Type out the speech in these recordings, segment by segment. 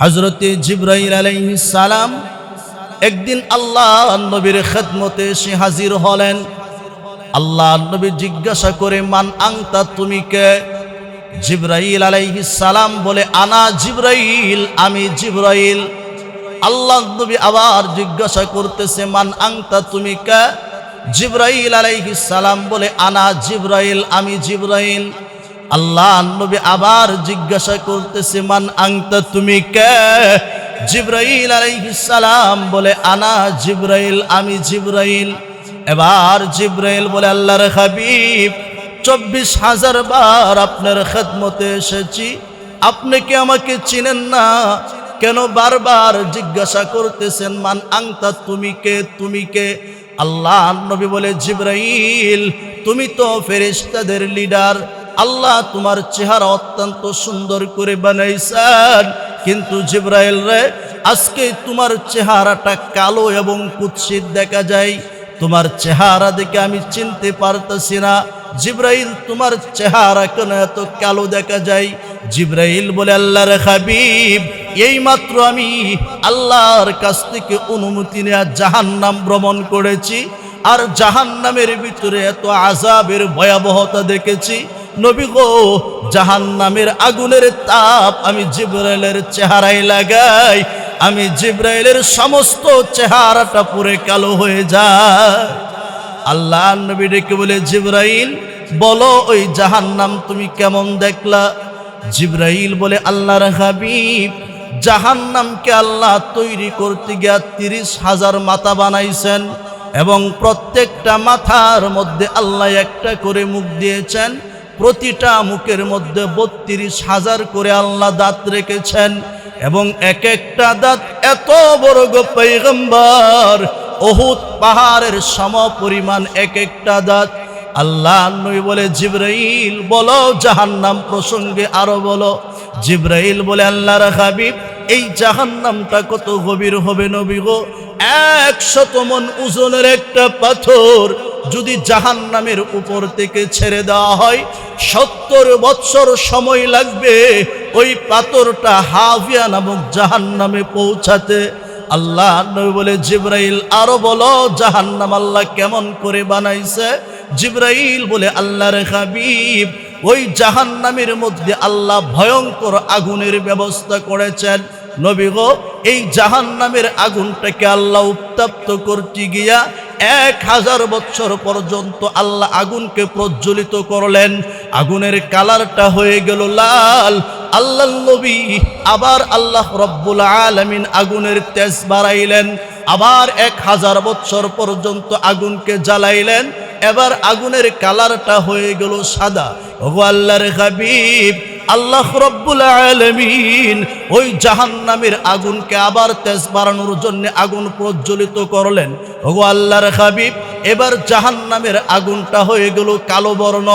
হযরতে জিবরাইল আলাইহিস সালাম একদিন আল্লাহ নবীর খেদমতে এসে হাজির হলেন। আল্লাহ নবী জিজ্ঞাসা করে, মান আনতা, তুমি কে? জিবরাইল আলাইহিস সালাম বলে, আনা জিবরাইল, আমি জিবরাইল। আল্লাহ নবী আবার জিজ্ঞাসা করতেছে, মান আনতা, তুমি কে? জিবরাইল আলাইহিস সালাম বলে, আনা জিবরাইল, আমি জিবরাইল। আল্লাহ নবী আবার জিজ্ঞাসা করতেছে, মান আনতা, তুমি কে? জিবরাইল আলাইহিস সালাম বলে, আনা জিবরাইল, আমি জিবরাইল। এবার জিবরাইল বলে, আল্লাহর হাবিব, 24,000 বার আপনার খেদমতে এসেছি, আপনি কি আমাকে চিনেন না? কেন বারবার জিজ্ঞাসা করতেছেন মান আনতা, তুমি কে, তুমি কে? আল্লাহ নবী বলে, জিবরাইল, তুমি তো ফেরেশতাদের লিডার, আল্লাহ তোমার চেহারা অত্যন্ত সুন্দর করে বানাইছেন, কিন্তু জিবরাইল রে, আজকে তোমার চেহারাটা কালো এবং কুৎসিত দেখা যায়, তোমার চেহারা দেখে আমি চিনতে পারতেছি না। জিবরাইল, তোমার চেহারা কেন এত কালো দেখা যায়? জিবরাইল বলে, আল্লাহর হাবিব, এই মাত্র আমি আল্লাহর কাছ থেকে অনুমতি নিয়ে জাহান্নাম ভ্রমণ করেছি, আর জাহান্নামের ভিতরে এত আযাবের ভয়াবহতা দেখেছি। নবী গো, জাহান্নামের আগুনের তাপ আমি জিবরাইলের চেহারায় লাগাই, আমি জিবরাইলের সমস্ত চেহারাটা পুরো কালো হয়ে যায়। আল্লাহ নবী ডেকে বলে, জিবরাইল, বলো ওই জাহান্নাম তুমি কেমন দেখলা? জিবরাইল বলে, আল্লাহর হাবিব, জাহান্নামকে আল্লাহ তৈরি করতে গিয়া 30,000 মাথা বানাইছেন, এবং প্রত্যেকটা মাথার মধ্যে আল্লাহ একটা করে মুখ দিয়েছেন, প্রতিটা মুখের মধ্যে 32,000 করে আল্লাহ দাঁত রেখেছেন, এবং এক একটা দাঁত এত বড় গো পয়গম্বর, উহুদ পাহাড়ের সম পরিমাণ এক একটা দাঁত। আল্লাহ নবী বলে, জিবরাইল, বলো জাহান্নাম প্রসঙ্গে আরো বলো। জিবরাইল বলে, আল্লাহর হাবিব, এই জাহান্নামটা কত গভীর হবে নবী গো? 100 মণ ওজনের একটা পাথর যদি জাহান্নামের উপর থেকে ছেড়ে দেওয়া হয়, 70 বৎসর সময় লাগবে ওই পাথরটা হাভিয়া নামক জাহান্নামে পৌঁছাতে। আল্লাহ নবী বলে, জিবরাইল, আরো বলো জাহান্নাম আল্লাহ কেমন করে বানাইছে? জিবরাইল বলে, আল্লাহর হাবিব, ওই জাহান্নামের মধ্যে আল্লাহ ভয়ঙ্কর আগুনের ব্যবস্থা করেছেন। নবী গো, এই জাহান্নামের আগুনটাকে আল্লাহ উত্তপ্ত করতে গিয়া 1000 বছর পর্যন্ত আল্লাহ আগুনকে প্রজ্বলিত করলেন, আগুনের কালারটা হয়ে গেল লাল। আল্লাহ নবী আবার আল্লাহ রব্বুল আলামিন আগুনের তেজ বাড়াইলেন, আবার 1000 বছর পর্যন্ত আগুনকে জ্বালাইলেন, এবার আগুনের কালারটা হয়ে গেল সাদা। ওগো আল্লাহর হাবিব, আল্লাহ রব্বুল আলামিন ওই জাহান্নামের আগুনকে আবার তেজ বাড়ানোর জন্য আগুন প্রজ্বলিত করলেন। ওগো আল্লাহর হাবিব, এবার জাহান্নামের আগুনটা হয়ে গেল কালো বর্ণ।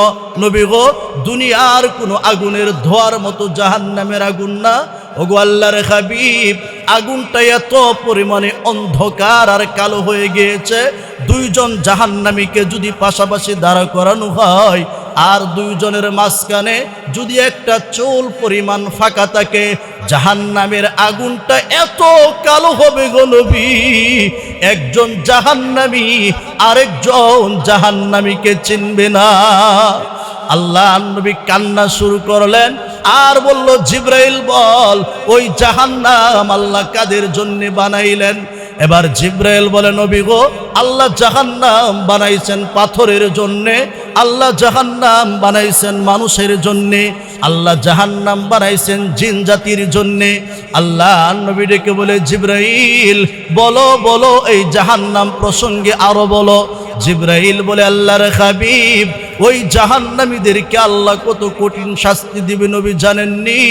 নবী গো, দুনিয়ার কোনো আগুনের ধোয়ার মতো জাহান্নামের আগুন না। ওগো আল্লাহর হাবিব, আগুনটা এত পরিমাণে অন্ধকার আর কালো হয়ে গিয়েছে, 2 জন জাহান্নামীকে যদি পাশাপাশি দাঁড়া করানো হয়, আর 2 জনের মাঝখানে যদি একটা চুল পরিমাণ ফাঁকা থাকে, জাহান্নামের আগুনটা এত কালো হবে গো নবী, একজন জাহান্নামী আরেকজন জাহান্নামীকে চিনবে না। আল্লাহ নবী কান্না শুরু করলেন, আর বলল, জিবরাইল বল, ওই জাহান্নাম আল্লাহ কাদের জন্য বানাইলেন? এবার জিবরাইল বলে, নবী গো, আল্লাহ জাহান্নাম বানাইছেন পাথরের জন্যে, আল্লাহ জাহান্নাম বানাইছেন মানুষের জন্যে, আল্লাহ জাহান্নাম বানাইছেন জিন জাতির জন্যে। আল্লাহ নবী ডেকে বলে, জিবরাইল, বলো বলো এই জাহান্নাম প্রসঙ্গে আরো বলো। জিবরাইল বলে, আল্লাহর হাবিব, ওই জাহান্নামীদেরকে আল্লাহ কত কঠিন শাস্তি দিবে নবী জানেননি?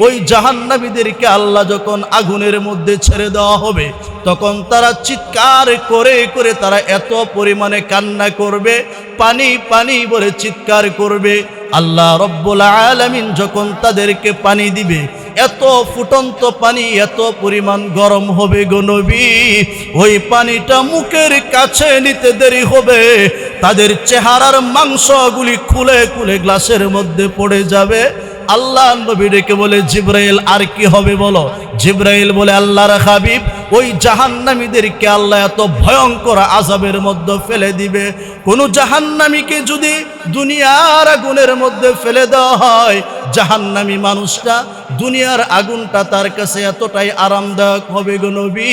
ওই জাহান্নামীদেরকে আল্লাহ যখন আগুনের মধ্যে ছেড়ে দেওয়া হবে, তখন তারা চিৎকার করে করে তারা এত পরিমাণে কান্না করবে, পানি পানি বলে চিৎকার করবে। আল্লাহ রব্বুল আলামিন যখন তাদেরকে পানি দিবে, এত ফুটন্ত পানি, এত পরিমাণ গরম হবে গো নবী, ওই পানিটা মুখের কাছে নিতে দেরি হবে, তাদের চেহারার মাংসগুলি খুলে খুলে গ্লাসের মধ্যে পড়ে যাবে, আল্লাহ নবী ডেকে বলে, জিবরাইল আর কি হবে বলো? জিবরাইল বলে, আল্লাহর হাবিব, ওই জাহান্নামীদেরকে আল্লাহ এত ভয়ঙ্কর আযাবের মধ্যে ফেলে দিবে। কোন জাহান্নামীকে যদি দুনিয়ার আগুনের মধ্যে ফেলে দেওয়া হয়, জাহান্নামী মানুষটা, দুনিয়ার আগুনটা তার কাছে এতটাই আরামদায়ক হবে গো নবী,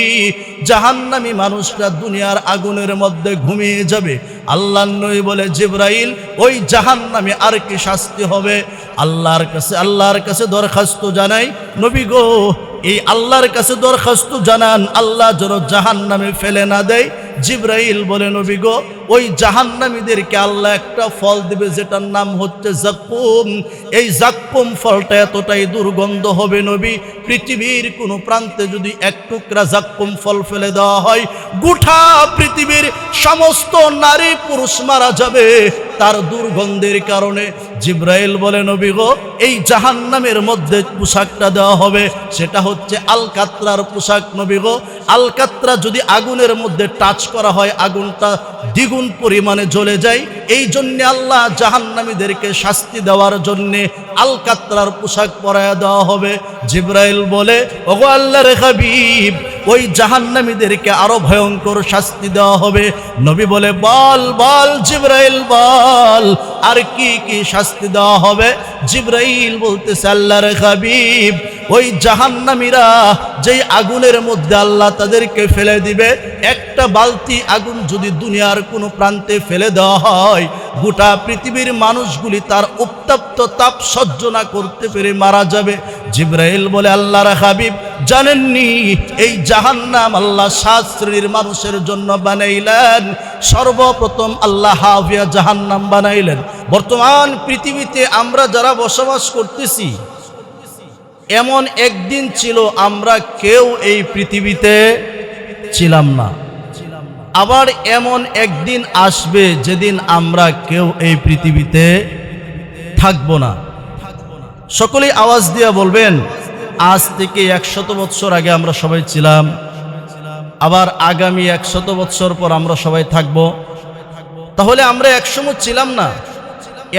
জাহান্নামী মানুষটা দুনিয়ার আগুনের মধ্যে ঘুমিয়ে যাবে। আল্লাহর নবী বলে, জিবরাইল, ওই জাহান্নামী আর কি শাস্তি হবে? আল্লাহর কাছে দরখাস্ত জানাই, নবী গো, এই আল্লাহর কাছে দরখাস্ত জানান, আল্লাহ যেন জাহান্নামে ফেলে না দেয়। জিবরাইল বলে, নবী গো, ওই জাহান্নামীদেরকে আল্লাহ একটা ফল দিবে, যেটার নাম হচ্ছে জাক্কুম। এই জাক্কুম ফলটা এতটাই দুর্গন্ধ হবে নবী, পৃথিবীর কোনো প্রান্তে যদি এক টুকরা জাক্কুম ফল ফেলে দেওয়া হয়, গোটা পৃথিবীর সমস্ত নারী পুরুষ মারা যাবে তার দুর্গন্ধের কারণে। জিবরাইল বলে, নবী গো, এই জাহান্নামের মধ্যে পোশাকটা দেওয়া হবে, সেটা হচ্ছে আলকাতরার পোশাক। নবী গো, আলকাতরা যদি আগুনের মধ্যে টাচ করা হয়, আগুনটা দ্বিগুণ পরিমাণে জ্বলে যায়। এই জন্য আল্লাহ জাহান্নামীদেরকে শাস্তি দেওয়ার জন্য আলকাতরার পোশাক পরায়া দেওয়া হবে। জিবরাইল বলে, ওগো আল্লাহর হাবিব, ওই জাহান্নামীদেরকে আরো ভয়ঙ্কর শাস্তি দেওয়া হবে। নবী বলে, বল বল জিবরাইল বল, আর কি কি শাস্তি দেওয়া হবে? জিবরাইল বলতেছে, আল্লাহর হাবিব, ওই জাহান্নামীরা যেই আগুনের মধ্যে আল্লাহ তাদেরকে ফেলে দিবে, একটা বালতি আগুন যদি দুনিয়ার কোনো প্রান্তে ফেলে দেওয়া হয়, গোটা পৃথিবীর মানুষগুলি তার উত্তপ্ত তাপ সহ্য না করতে পেরে মারা যাবে। জিবরাইল বলে, আল্লাহর হাবিব, জানেননি এই জাহান্নাম আল্লাহ 7 শ্রেণীর মানুষের জন্য বানাইলেন। সর্বপ্রথম আল্লাহ হাবিয়া জাহান্নাম বানাইলেন। বর্তমান পৃথিবীতে আমরা যারা বসবাস করতেছি, এমন একদিন ছিল আমরা কেউ এই পৃথিবীতে ছিলাম না। আবার এমন একদিন আসবে যেদিন আমরা কেউ এই পৃথিবীতে থাকব না। সকলেই আওয়াজ দিয়ে বলবেন, আজ থেকে 100 বছর আগে আমরা সবাই ছিলাম, আবার আগামী 100 বছর পর আমরা সবাই থাকব। তাহলে আমরা একসময় ছিলাম না,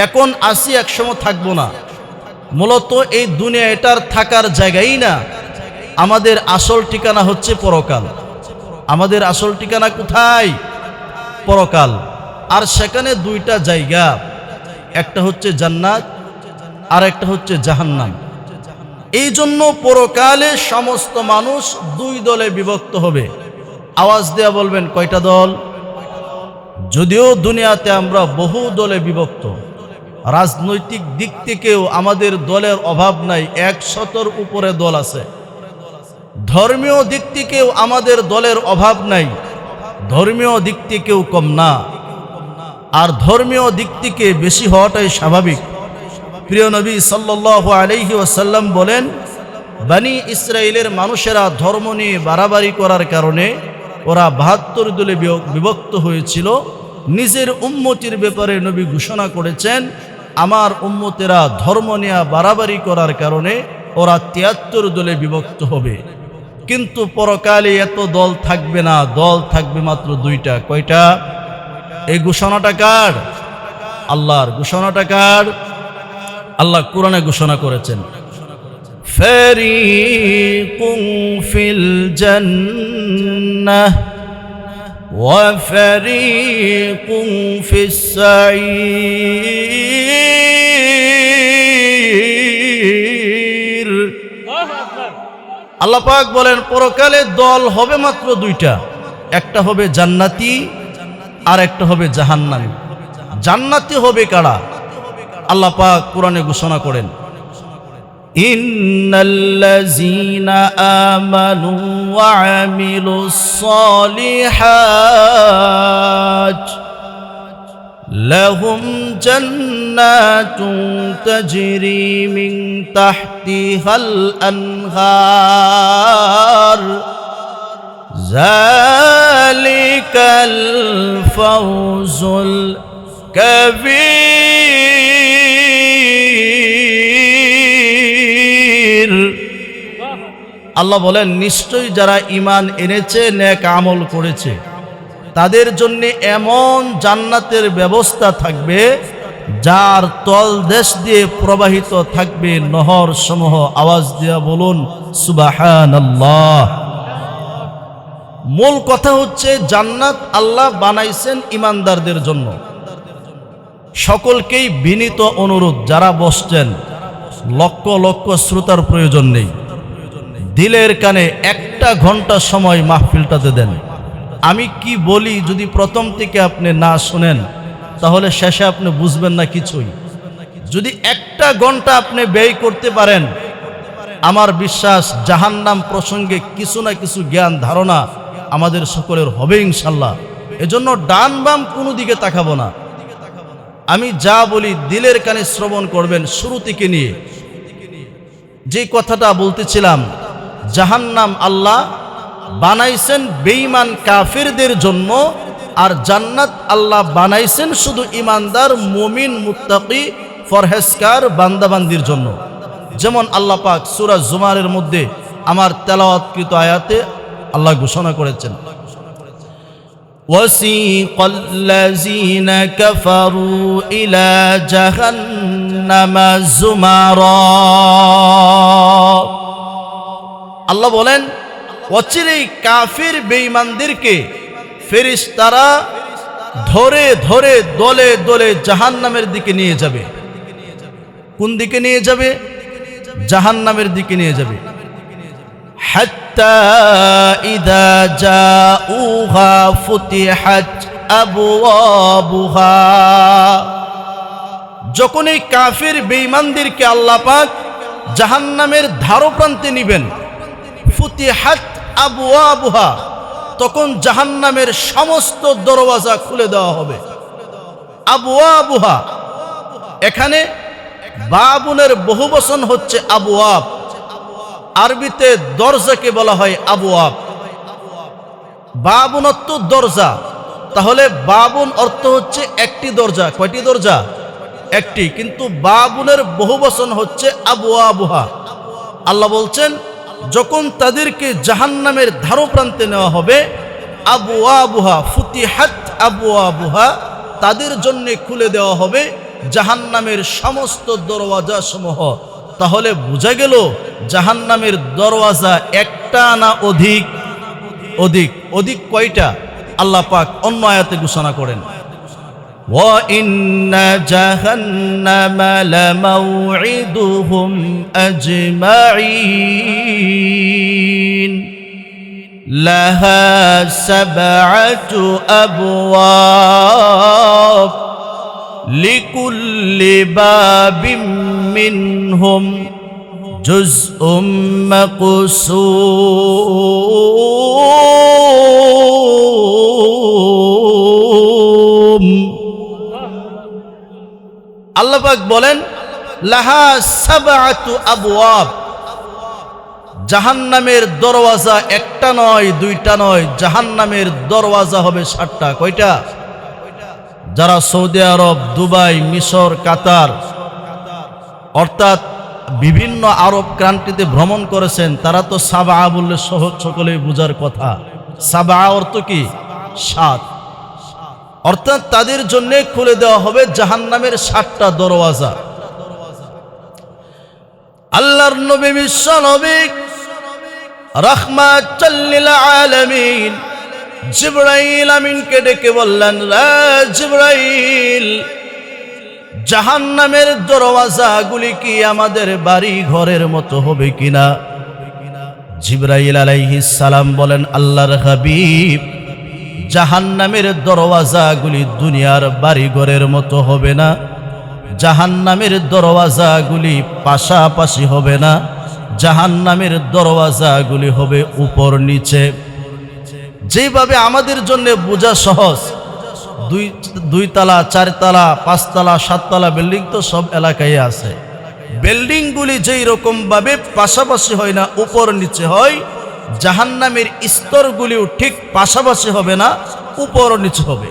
এখন আসি, একসময় থাকবো না। মূলত এই দুনিয়া এটার থাকার জায়গাই না। আমাদের আসল ঠিকানা হচ্ছে পরকাল। আমাদের আসল ঠিকানা কোথায়? পরকাল। আর সেখানে 2টা জায়গা, একটা হচ্ছে জান্নাত আর একটা হচ্ছে জাহান্নাম। এই জন্য পরকালে সমস্ত মানুষ 2 দলে বিভক্ত হবে। আওয়াজ দেয়া বলবেন, কয়টা দল? যদিও দুনিয়াতে আমরা বহু দলে বিভক্ত, রাজনৈতিক দিক থেকেও আমাদের দলের অভাব নাই, 100-এর উপরে দল আছে। ধর্মীয় দিক থেকেও আমাদের দলের অভাব নাই, ধর্মীয় দিক থেকেও কম না। আর ধর্মীয় দিক থেকে বেশি হওয়াটাই স্বাভাবিক। প্রিয় নবী সাল্লাল্লাহু আলাইহি ওয়াসাল্লাম বলেন, বনি ইসরাইলের মানুষেরা ধর্ম নিয়ে বাড়াবাড়ি করার কারণে ওরা 72 দলে বিভক্ত হয়েছিল। নিজের উম্মতির ব্যাপারে নবী ঘোষণা করেছেন, আমার উম্মতেরা ধর্ম নিয়ে বাড়াবাড়ি করার কারণে ওরা 73 দলে বিভক্ত হবে। কিন্তু পরকালে এত দল থাকবে না, দল থাকবে মাত্র 2টা। কয়টা? এই ঘোষণাটা কার? আল্লাহর। ঘোষণাটা কার? আল্লাহ কোরআনে ঘোষণা করেছেন, ফারিকুন ফিল জান্নাহ ওয়া ফারিকুন ফিস সাঈর। আল্লাহ পাক বলেন, পরকালে দল হবে মাত্র 2টা, একটা হবে জান্নাতি আর একটা হবে জাহান্নামী। জান্নাতি হবে কারা? আল্লাহ পাক কোরআনে ঘোষণা করেন, ইন্নাল্লাযীনা আমানু ওয়া আমিলুস সালিহাত লাহুম জান্নাতুন তাজরি মিন তাহতিহাল আনহার যালিকাল ফাওজুল কাবীর। আল্লাহ বলেন, নিশ্চয়ই যারা ঈমান এনেছে, নেক আমল করেছে, তাদের জন্য এমন জান্নাতের ব্যবস্থা থাকবে যার তল দেশ দিয়ে প্রবাহিত থাকবে নহর সমূহ। আওয়াজ দিয়া বলুন সুবহানাল্লাহ। মূল কথা হচ্ছে জান্নাত আল্লাহ বানাইছেন ইমানদারদের জন্য। সকলকেই বিনীত অনুরোধ, যারা বসছেন লক্ষ লক্ষ শ্রোতার প্রয়োজন নেই, দিলের কানে একটা ঘন্টা সময় মাহফিলটাতে দেন। আমি কি বলি যদি প্রথম থেকে আপনি না শুনেন তাহলে শেষে আপনি বুঝবেন না কিছুই। যদি একটা ঘন্টা আপনি ব্যয় করতে পারেন, আমার বিশ্বাস জাহান্নাম প্রসঙ্গে কিছু না কিছু জ্ঞান ধারণা আমাদের সকলের হবে ইনশাল্লাহ। এজন্য ডান বাম কোনো দিকে তাকাবো না। আমি যা বলি দিলের কানে শ্রবণ করবেন। শুরু থেকে নিয়ে যে কথাটা বলতেছিলাম, জাহান্নাম আল্লাহ বানাইছেন বেঈমান কাফিরদের জন্য, আর জান্নাত আল্লাহ বানাইছেন শুধু ইমানদার মুমিন মুত্তাকি ফরহেজগার বান্দাবান্দির জন্য। যেমন আল্লাহ পাক সূরা জুমারের মধ্যে আমার তেলাওয়াতকৃত আয়াতে আল্লাহ ঘোষণা করেছেন, وَسِيقَ الَّذِينَ كَفَرُوا إِلَى جَهَنَّمَ زُمَرًا। আল্লাহ বলেন অচিরেই কাফির বেঈমানদেরকে ফেরেশতারা ধরে ধরে দলে দলে জাহান্নামের দিকে নিয়ে যাবে। কোন দিকে নিয়ে যাবে? জাহান্নামের দিকে নিয়ে যাবে। হাত্তা ইযা জাউহা ফুতিহাত আবওয়াবুহা। যখন এই কাফির বেঈমানদেরকে আল্লাহ পাক জাহান্নামের ধারপ্রান্তে নিবেন, ফুতিহাত আবওয়াবুহা, তখন জাহান্নামের সমস্ত দরওয়াজা খুলে দেওয়া হবে। আবওয়াবুহা, এখানে বাবুনের বহুবচন হচ্ছে আবওয়াব। আরবিতে দরজাকে বলা হয় আবওয়াব। বাবুন অর্থ দরজা, তাহলে বাবুন অর্থ হচ্ছে একটি দরজা। কয়টি দরজা? একটি। কিন্তু বাবুনের বহুবচন হচ্ছে আবওয়াবুহা। আল্লাহ বলছেন যখন তাদেরকে জাহান্নামের ধারপ্রান্তে নেওয়া হবে, আবওয়াবুহা ফুতিহাত আবওয়াবুহা, তাদের জন্য খুলে দেওয়া হবে জাহান্নামের সমস্ত দরওয়াজা সমূহ। তাহলে বোঝা গেল জাহান্নামের দরওয়াজা একটা না অধিক? অধিক। অধিক কয়টা? আল্লাহ পাক অন্য আয়াতে ঘোষণা করেন, ওয়া ইন্না জাহান্নামা লামাউইদুহুম আজমাইন লাহা সাবআতু আবওয়াব লিকুল্লি বাবিম মিনহুম জুজউম মাকসুম। আল্লাহ পাক বলেন লাহা সাবআতু আবওয়াব, জাহান্নামের দরওয়াজা একটা নয় দুইটা নয়, জাহান্নামের দরওয়াজা হবে 7টা। কয়টা? যারা সৌদি আরব, দুবাই, মিশর, কাতার অর্থাৎ বিভিন্ন আরব কান্ট্রিতে ভ্রমণ করেছেন, তারা তো সাবা বললে সকলেই বুঝার কথা। সাবা অর্থ কি? 7। অর্থাৎ তাদের জন্য খুলে দেওয়া হবে জাহান্নামের 7টা দরওয়াজা। আল্লাহর নবী বিশ্ব নবী রাহমাতাল লিল আলামিন জিবরাইল আমিনকে ডেকে বললেন, লা জিবরাইল, জাহান্নামের দরওয়াজাগুলি কি আমাদের বাড়ি ঘরের মতো হবে কিনা? জিবরাইল আলাইহিস সালাম বলেন, আল্লাহর হাবিব, জাহান্নামের দরওয়াজাগুলি দুনিয়ার বাড়ি ঘরের মতো হবে না। জাহান্নামের দরওয়াজাগুলি পাশাপাশি হবে না, জাহান্নামের দরওয়াজাগুলি হবে উপর নিচে। যেভাবে আমাদের জন্য বোঝা সহজ, 2 তলা 4 তলা 5 তলা 7 তলা বিল্ডিং তো সব এলাকায় আছে। বিল্ডিংগুলি যেই রকম ভাবে পাশাপাশি হয় না, উপর নিচে হয়, জাহান্নামের স্তরগুলিও ঠিক পাশাপাশি হবে না, উপর নিচে হবে।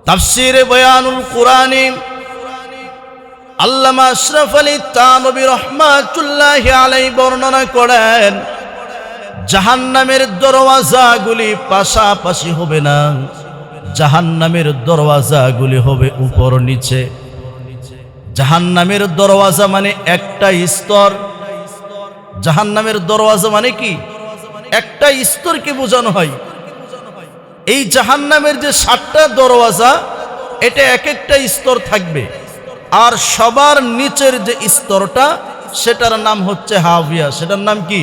তাফসীরে বয়ানুল কুরআনে আল্লামা আশরাফ আলী থানভী রাহমাতুল্লাহি আলাইহি বর্ণনা করেন, জাহান্নামের দরওয়াজাগুলি পাশাপাশি হবে না, জাহান্নামের দরওয়াজাগুলি হবে উপর নিচে। জাহান্নামের দরওয়াজা মানে একটা স্তর। জাহান্নামের দরওয়াজা মানে কি? একটা স্তরকে বোঝানো হয়। এই জাহান্নামের যে 7টা দরওয়াজা, এটা এক একটা স্তর থাকবে। আর সবার নিচের যে স্তরটা, সেটার নাম হচ্ছে হাভিয়া। সেটার নাম কি?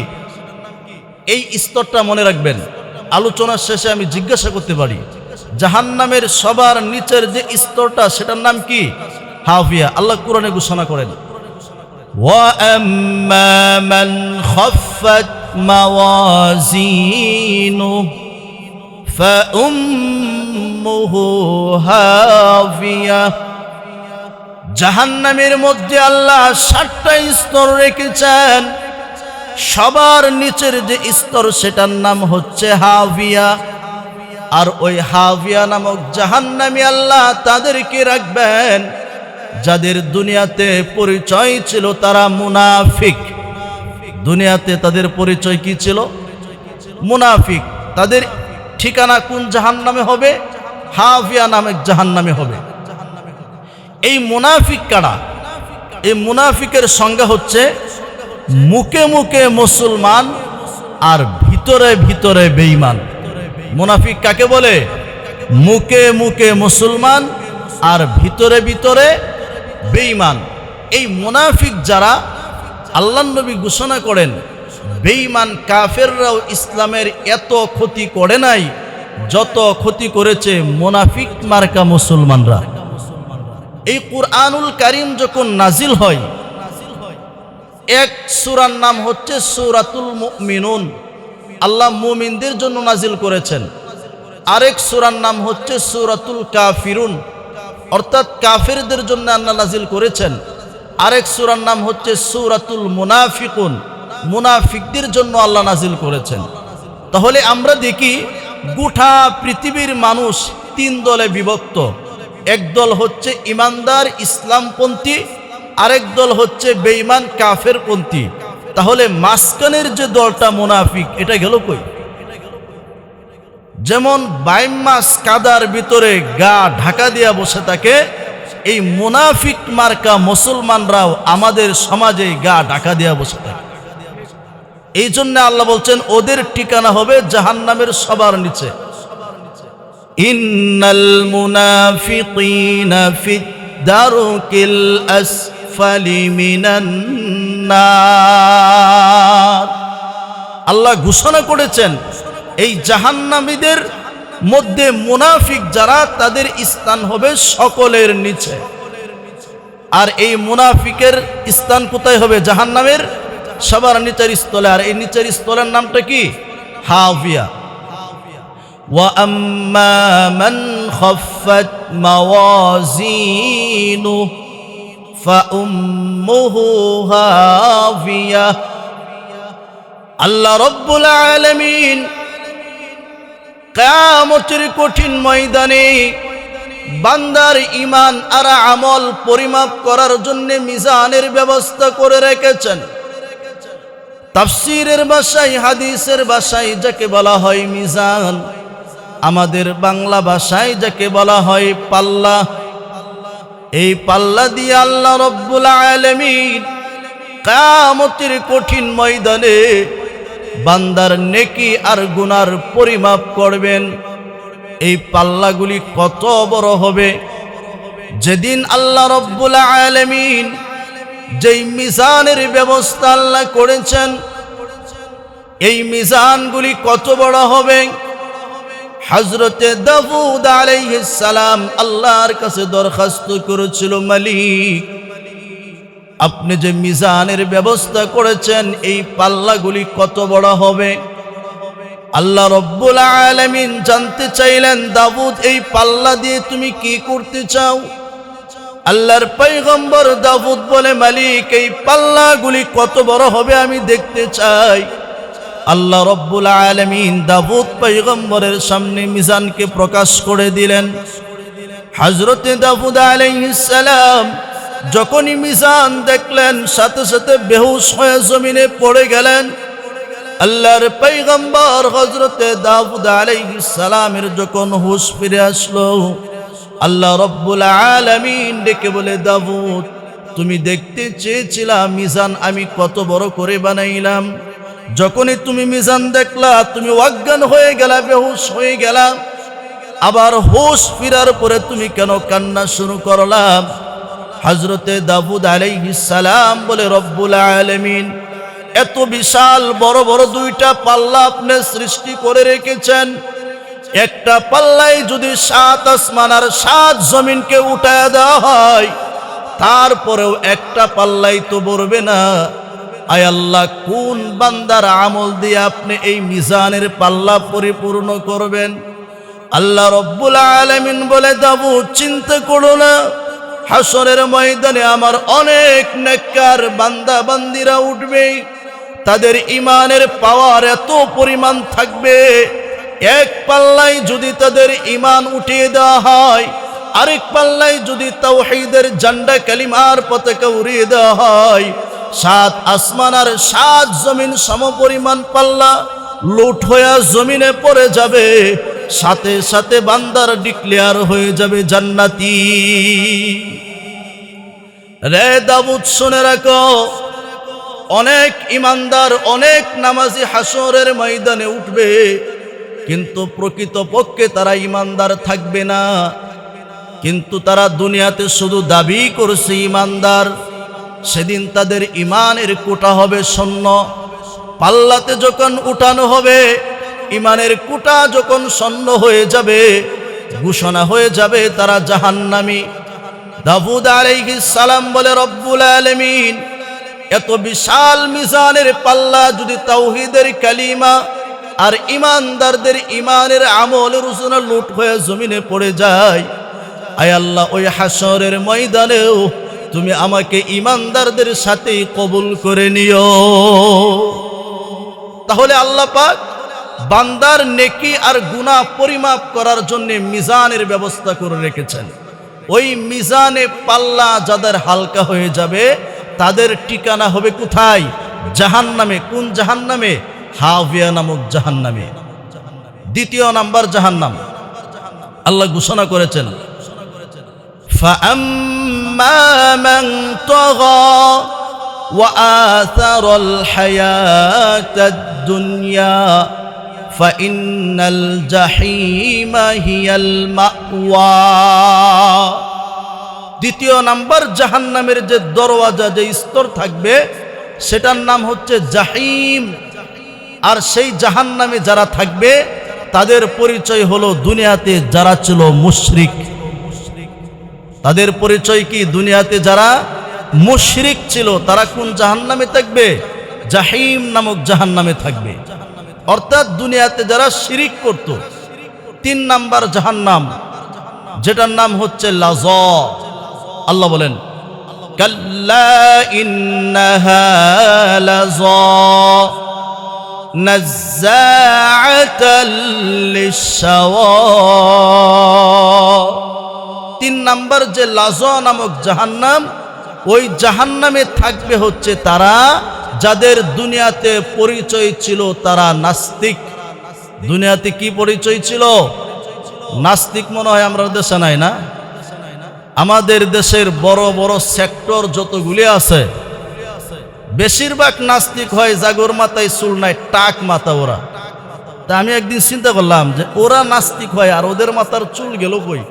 এই স্তরটা মনে রাখবেন। আলোচনার শেষে আমি জিজ্ঞাসা করতে পারি, জাহান্নামের সবার নিচের যে স্তরটা, সেটার নাম কি? হাভিয়া। আল্লাহ কুরআনে ঘোষণা করেন, ওয়া আম্মা মান খাফফাত মাওয়াজিনু ফাউম্মুহু হাভিয়া। জাহান্নামের মধ্যে আল্লাহ 7টা স্তর রেখেছেন। সবার নিচের যে স্তর, সেটার নাম হচ্ছে হাভিয়া। আর ওই হাভিয়া নামক জাহান্নামী আল্লাহ তাদেরকে রাখবেন যাদের দুনিয়াতে পরিচয় ছিল তারা মুনাফিক। দুনিয়াতে তাদের পরিচয় কি ছিল? মুনাফিক। তাদের ঠিকানা কোন জাহান্নামে হবে? হাভিয়া নামক জাহান্নামে হবে। এই মুনাফিক কারা? এই মুনাফিকের সংজ্ঞা হচ্ছে মুখে মুখে মুসলমান আর ভিতরে ভিতরে বেঈমান। মুনাফিক কাকে বলে? মুখে মুখে মুসলমান আর ভিতরে ভিতরে বেঈমান। এই মুনাফিক যারা, আল্লাহর নবী ঘোষণা করেন, বেঈমান কাফেররাও ইসলামের এত ক্ষতি করে নাই যত ক্ষতি করেছে মুনাফিক মার্কা মুসলমানরা। এই কুরআনুল কারীম যখন নাজিল হয়, এক সূরার নাম হচ্ছে সূরাতুল মুমিনুন, আল্লাহ মুমিনদের জন্য নাজিল করেছেন। আরেক সূরার নাম হচ্ছে সূরাতুল কাফিরুন, অর্থাৎ কাফেরদের জন্য আল্লাহ নাজিল করেছেন। আরেক সূরার নাম হচ্ছে সূরাতুল মুনাফিকুন, মুনাফিকদের জন্য আল্লাহ নাজিল করেছেন। তাহলে আমরা দেখি গোটা পৃথিবীর মানুষ 3 দলে বিভক্ত। এক দল হচ্ছে ইমানদার ইসলামপন্থী, আরেক দল হচ্ছে বেঈমান কাফেরপন্থী। তাহলে মাঝখানের যে দলটা মুনাফিক, এটা গেল কই? যেমন বাইম মাছ কাদার ভিতরে গা ঢাকা দিয়া বসে থাকে, এই মুনাফিক মার্কা মুসলমানরাও আমাদের সমাজে গা ঢাকা দিয়া বসে থাকে। এই জন্য আল্লাহ বলছেন ওদের ঠিকানা হবে জাহান্নামের সবার নিচে। ইন্নাল মুনাফিকিনা ফিদ দারকিল আসফালি মিনান নার। আল্লাহ ঘোষণা করেছেন এই জাহান্নামীদের মধ্যে মুনাফিক যারা, তাদের স্থান হবে সকলের নিচে। আর এই মুনাফিকের স্থান কোথায় হবে? জাহান্নামের সবার নিচের স্থলে। আর এই নিচের স্থলের নামটা কি? হাভিয়া। ওয়া আম্মা মান খাফফাত মাওয়াজিনু ফাউম্মুহু হাভিয়া। আল্লাহ রাব্বুল আলামিন কিয়ামতের কঠিন ময়দানে বান্দার ঈমান আর আমল পরিমাপ করার জন্য মিজানের ব্যবস্থা করে রেখেছেন। তাফসীরের ভাষায়, হাদিসের ভাষায় যাকে বলা হয় মিজান, আমাদের বাংলা ভাষায় যাকে বলা হয় পাল্লা। এই পাল্লা দিয়ে আল্লাহ রাব্বুল আলামিন কিয়ামতের কঠিন ময়দানে বান্দার নেকি আর গুনার পরিমাপ করবেন। এই পাল্লাগুলি কত বড় হবে! যেদিন আল্লাহ রাব্বুল আলামিন যেই মিজানের ব্যবস্থা আল্লাহ করেছেন, এই মিজানগুলি কত বড় হবে! হযরতে দাউদ আলাইহিস সালাম আল্লাহর কাছে দরখাস্ত করেছিল, মালিক আপনি যে মিজানের ব্যবস্থা করেছেন, এই পাল্লাগুলি কত বড় হবে? আল্লাহ রাব্বুল আলামিন জানতে চাইলেন, দাউদ এই পাল্লা দিয়ে তুমি কি করতে চাও? আল্লাহর পয়গম্বর দাউদ বলে, মালিক এই পাল্লাগুলি কত বড় হবে আমি দেখতে চাই। আল্লাহ রাব্বুল আলামিন দাউদ পয়গম্বরের সামনে মিজানকে প্রকাশ করে দিলেন। হযরতে দাউদ আলাইহিস সালাম যখনই মিজান দেখলেন, সাথে সাথে বেহুশ হয়ে জমিনে পড়ে গেলেন। আল্লাহর পয়গম্বর হযরতে দাউদ আলাইহিস সালামের যখন হুঁশ ফিরে আসলো, আল্লাহ রব্বুল আলামিন ডেকে বলে, দাউদ তুমি দেখতে চেয়েছিলা মিজান আমি কত বড় করে বানাইলাম, যখনই তুমি মিজান দেখলা তুমি অজ্ঞান হয়ে গেলা, বেহুশ হয়ে গেলা, আবার হুঁশ ফিরার পরে তুমি কেন কান্না শুরু করলা? হযরতে দাউদ আলাইহিস সালাম বলে, রব্বুল আলামিন এত বিশাল বড় বড় দুইটা পাল্লা আপনি সৃষ্টি করে রেখেছেন, একটা পাল্লাই যদি 7 আসমান আর 7 জমিনকে উঠায় দেওয়া হয় তারপরেও একটা পাল্লাই তো ভরবে না। আয় আল্লাহ, কোন বান্দার আমল দিয়ে আপনি এই মিজানের পাল্লা পরিপূর্ণ করবেন? আল্লাহ রব্বুল আলামিন বলে, দাউদ চিন্তা করো না, হাসরের ময়দানে আমার অনেক নেককার বান্দা বান্দিরা উঠবে, তাদের ইমানের পাওয়ার এত পরিমাণ থাকবে, এক পাল্লাই যদি তাদের ইমান উঠিয়ে দেওয়া হয়, আরেক পাল্লাই যদি তাওহীদের ঝান্ডা কালিমার পতাকা উড়িয়ে দেওয়া হয়, 7 আসমান আর 7 জমিন সমপরিমাণ পাল্লা লুট হয়ে জমিনে পড়ে যাবে, সাথে সাথে বান্দার ডিক্লেয়ার হয়ে যাবে জান্নাতি। রে দাউদ শুনে রাখো, অনেক ইমানদার অনেক নামাজি হাসরের ময়দানে উঠবে, কিন্তু প্রকৃতপক্ষে তারা ইমানদার থাকবে না, কিন্তু তারা দুনিয়াতে শুধু দাবি করছে ইমানদার। সেদিন তাদের ইমানের কোটা হবে শূন্য। পাল্লাতে যখন উঠানো হবে, ইমানের কোটা যখন শূন্য হয়ে যাবে, ঘোষণা হয়ে যাবে তারা জাহান্নামী। দাউদ আলাইহিস সালাম বলে, রব্বুল আলামিন এত বিশাল মিজানের পাল্লা যদি তাওহীদের কালিমা আর ইমানদারদের ইমানের আমলের ওজনে লুট হয়ে জমিনে পড়ে যায়, আয় আল্লাহ ওই হাসরের ময়দানেও তুমি আমাকে ইমানদারদের সাথেই কবুল করে নিও। তাহলে আল্লাহ পাক বান্দার নেকি আর গুনাহ পরিমাপ করার জন্য মিজানের ব্যবস্থা করে রেখেছেন। ওই মিজানে পাল্লা যাদের হালকা হয়ে যাবে তাদের ঠিকানা হবে কোথায়? জাহান্নামে। কোন জাহান্নামে? হাবিয়া নামক জাহান্নামে। দ্বিতীয় নাম্বার জাহান্নাম আল্লাহ ঘোষণা করেছেন, ফাআম্মা মান তাগা ওয়া আথারাল হায়াতাদ দুনিয়া ফাইন্নাল জাহিমা হিয়াল মাওয়া। দ্বিতীয় নাম্বার জাহান্নামের যে দরওয়াজা, যে স্তর থাকবে সেটার নাম হচ্ছে জাহিম। আর সেই জাহান্নামে যারা থাকবে তাদের পরিচয় হলো দুনিয়াতে যারা ছিল মুশরিক। তাদের পরিচয় কি? দুনিয়াতে যারা মুশরিক ছিল তারা কোন জাহান্নামে থাকবে? জাহিম নামক জাহান্নামে থাকবে। অর্থাৎ দুনিয়াতে যারা শিরিক করত। 3 নাম্বার জাহান্নাম, যেটার নাম হচ্ছে লাযা। আল্লাহ বলেন, কাল্লা ইন্নাহা লাযা নাযাআতাল লিশশাওয়া। 3 নাম্বার যে লাযা নামক জাহান্নাম, ওই জাহান্নামে থাকবে হচ্ছে তারা যাদের দুনিয়াতে পরিচয় ছিল তারা নাস্তিক। দুনিয়াতে কি পরিচয় ছিল? নাস্তিক। মনে হয় আমরা দেশে নাই না? আমাদের দেশের বড় বড় সেক্টর যতগুলি আছে বেশিরভাগ নাস্তিক হয়, জাগর মাথায় চুল নাই, টাক মাথা ওরা। তা আমি একদিন চিন্তা করলাম যে ওরা নাস্তিক হয় আর ওদের মাথার চুল গেল কই?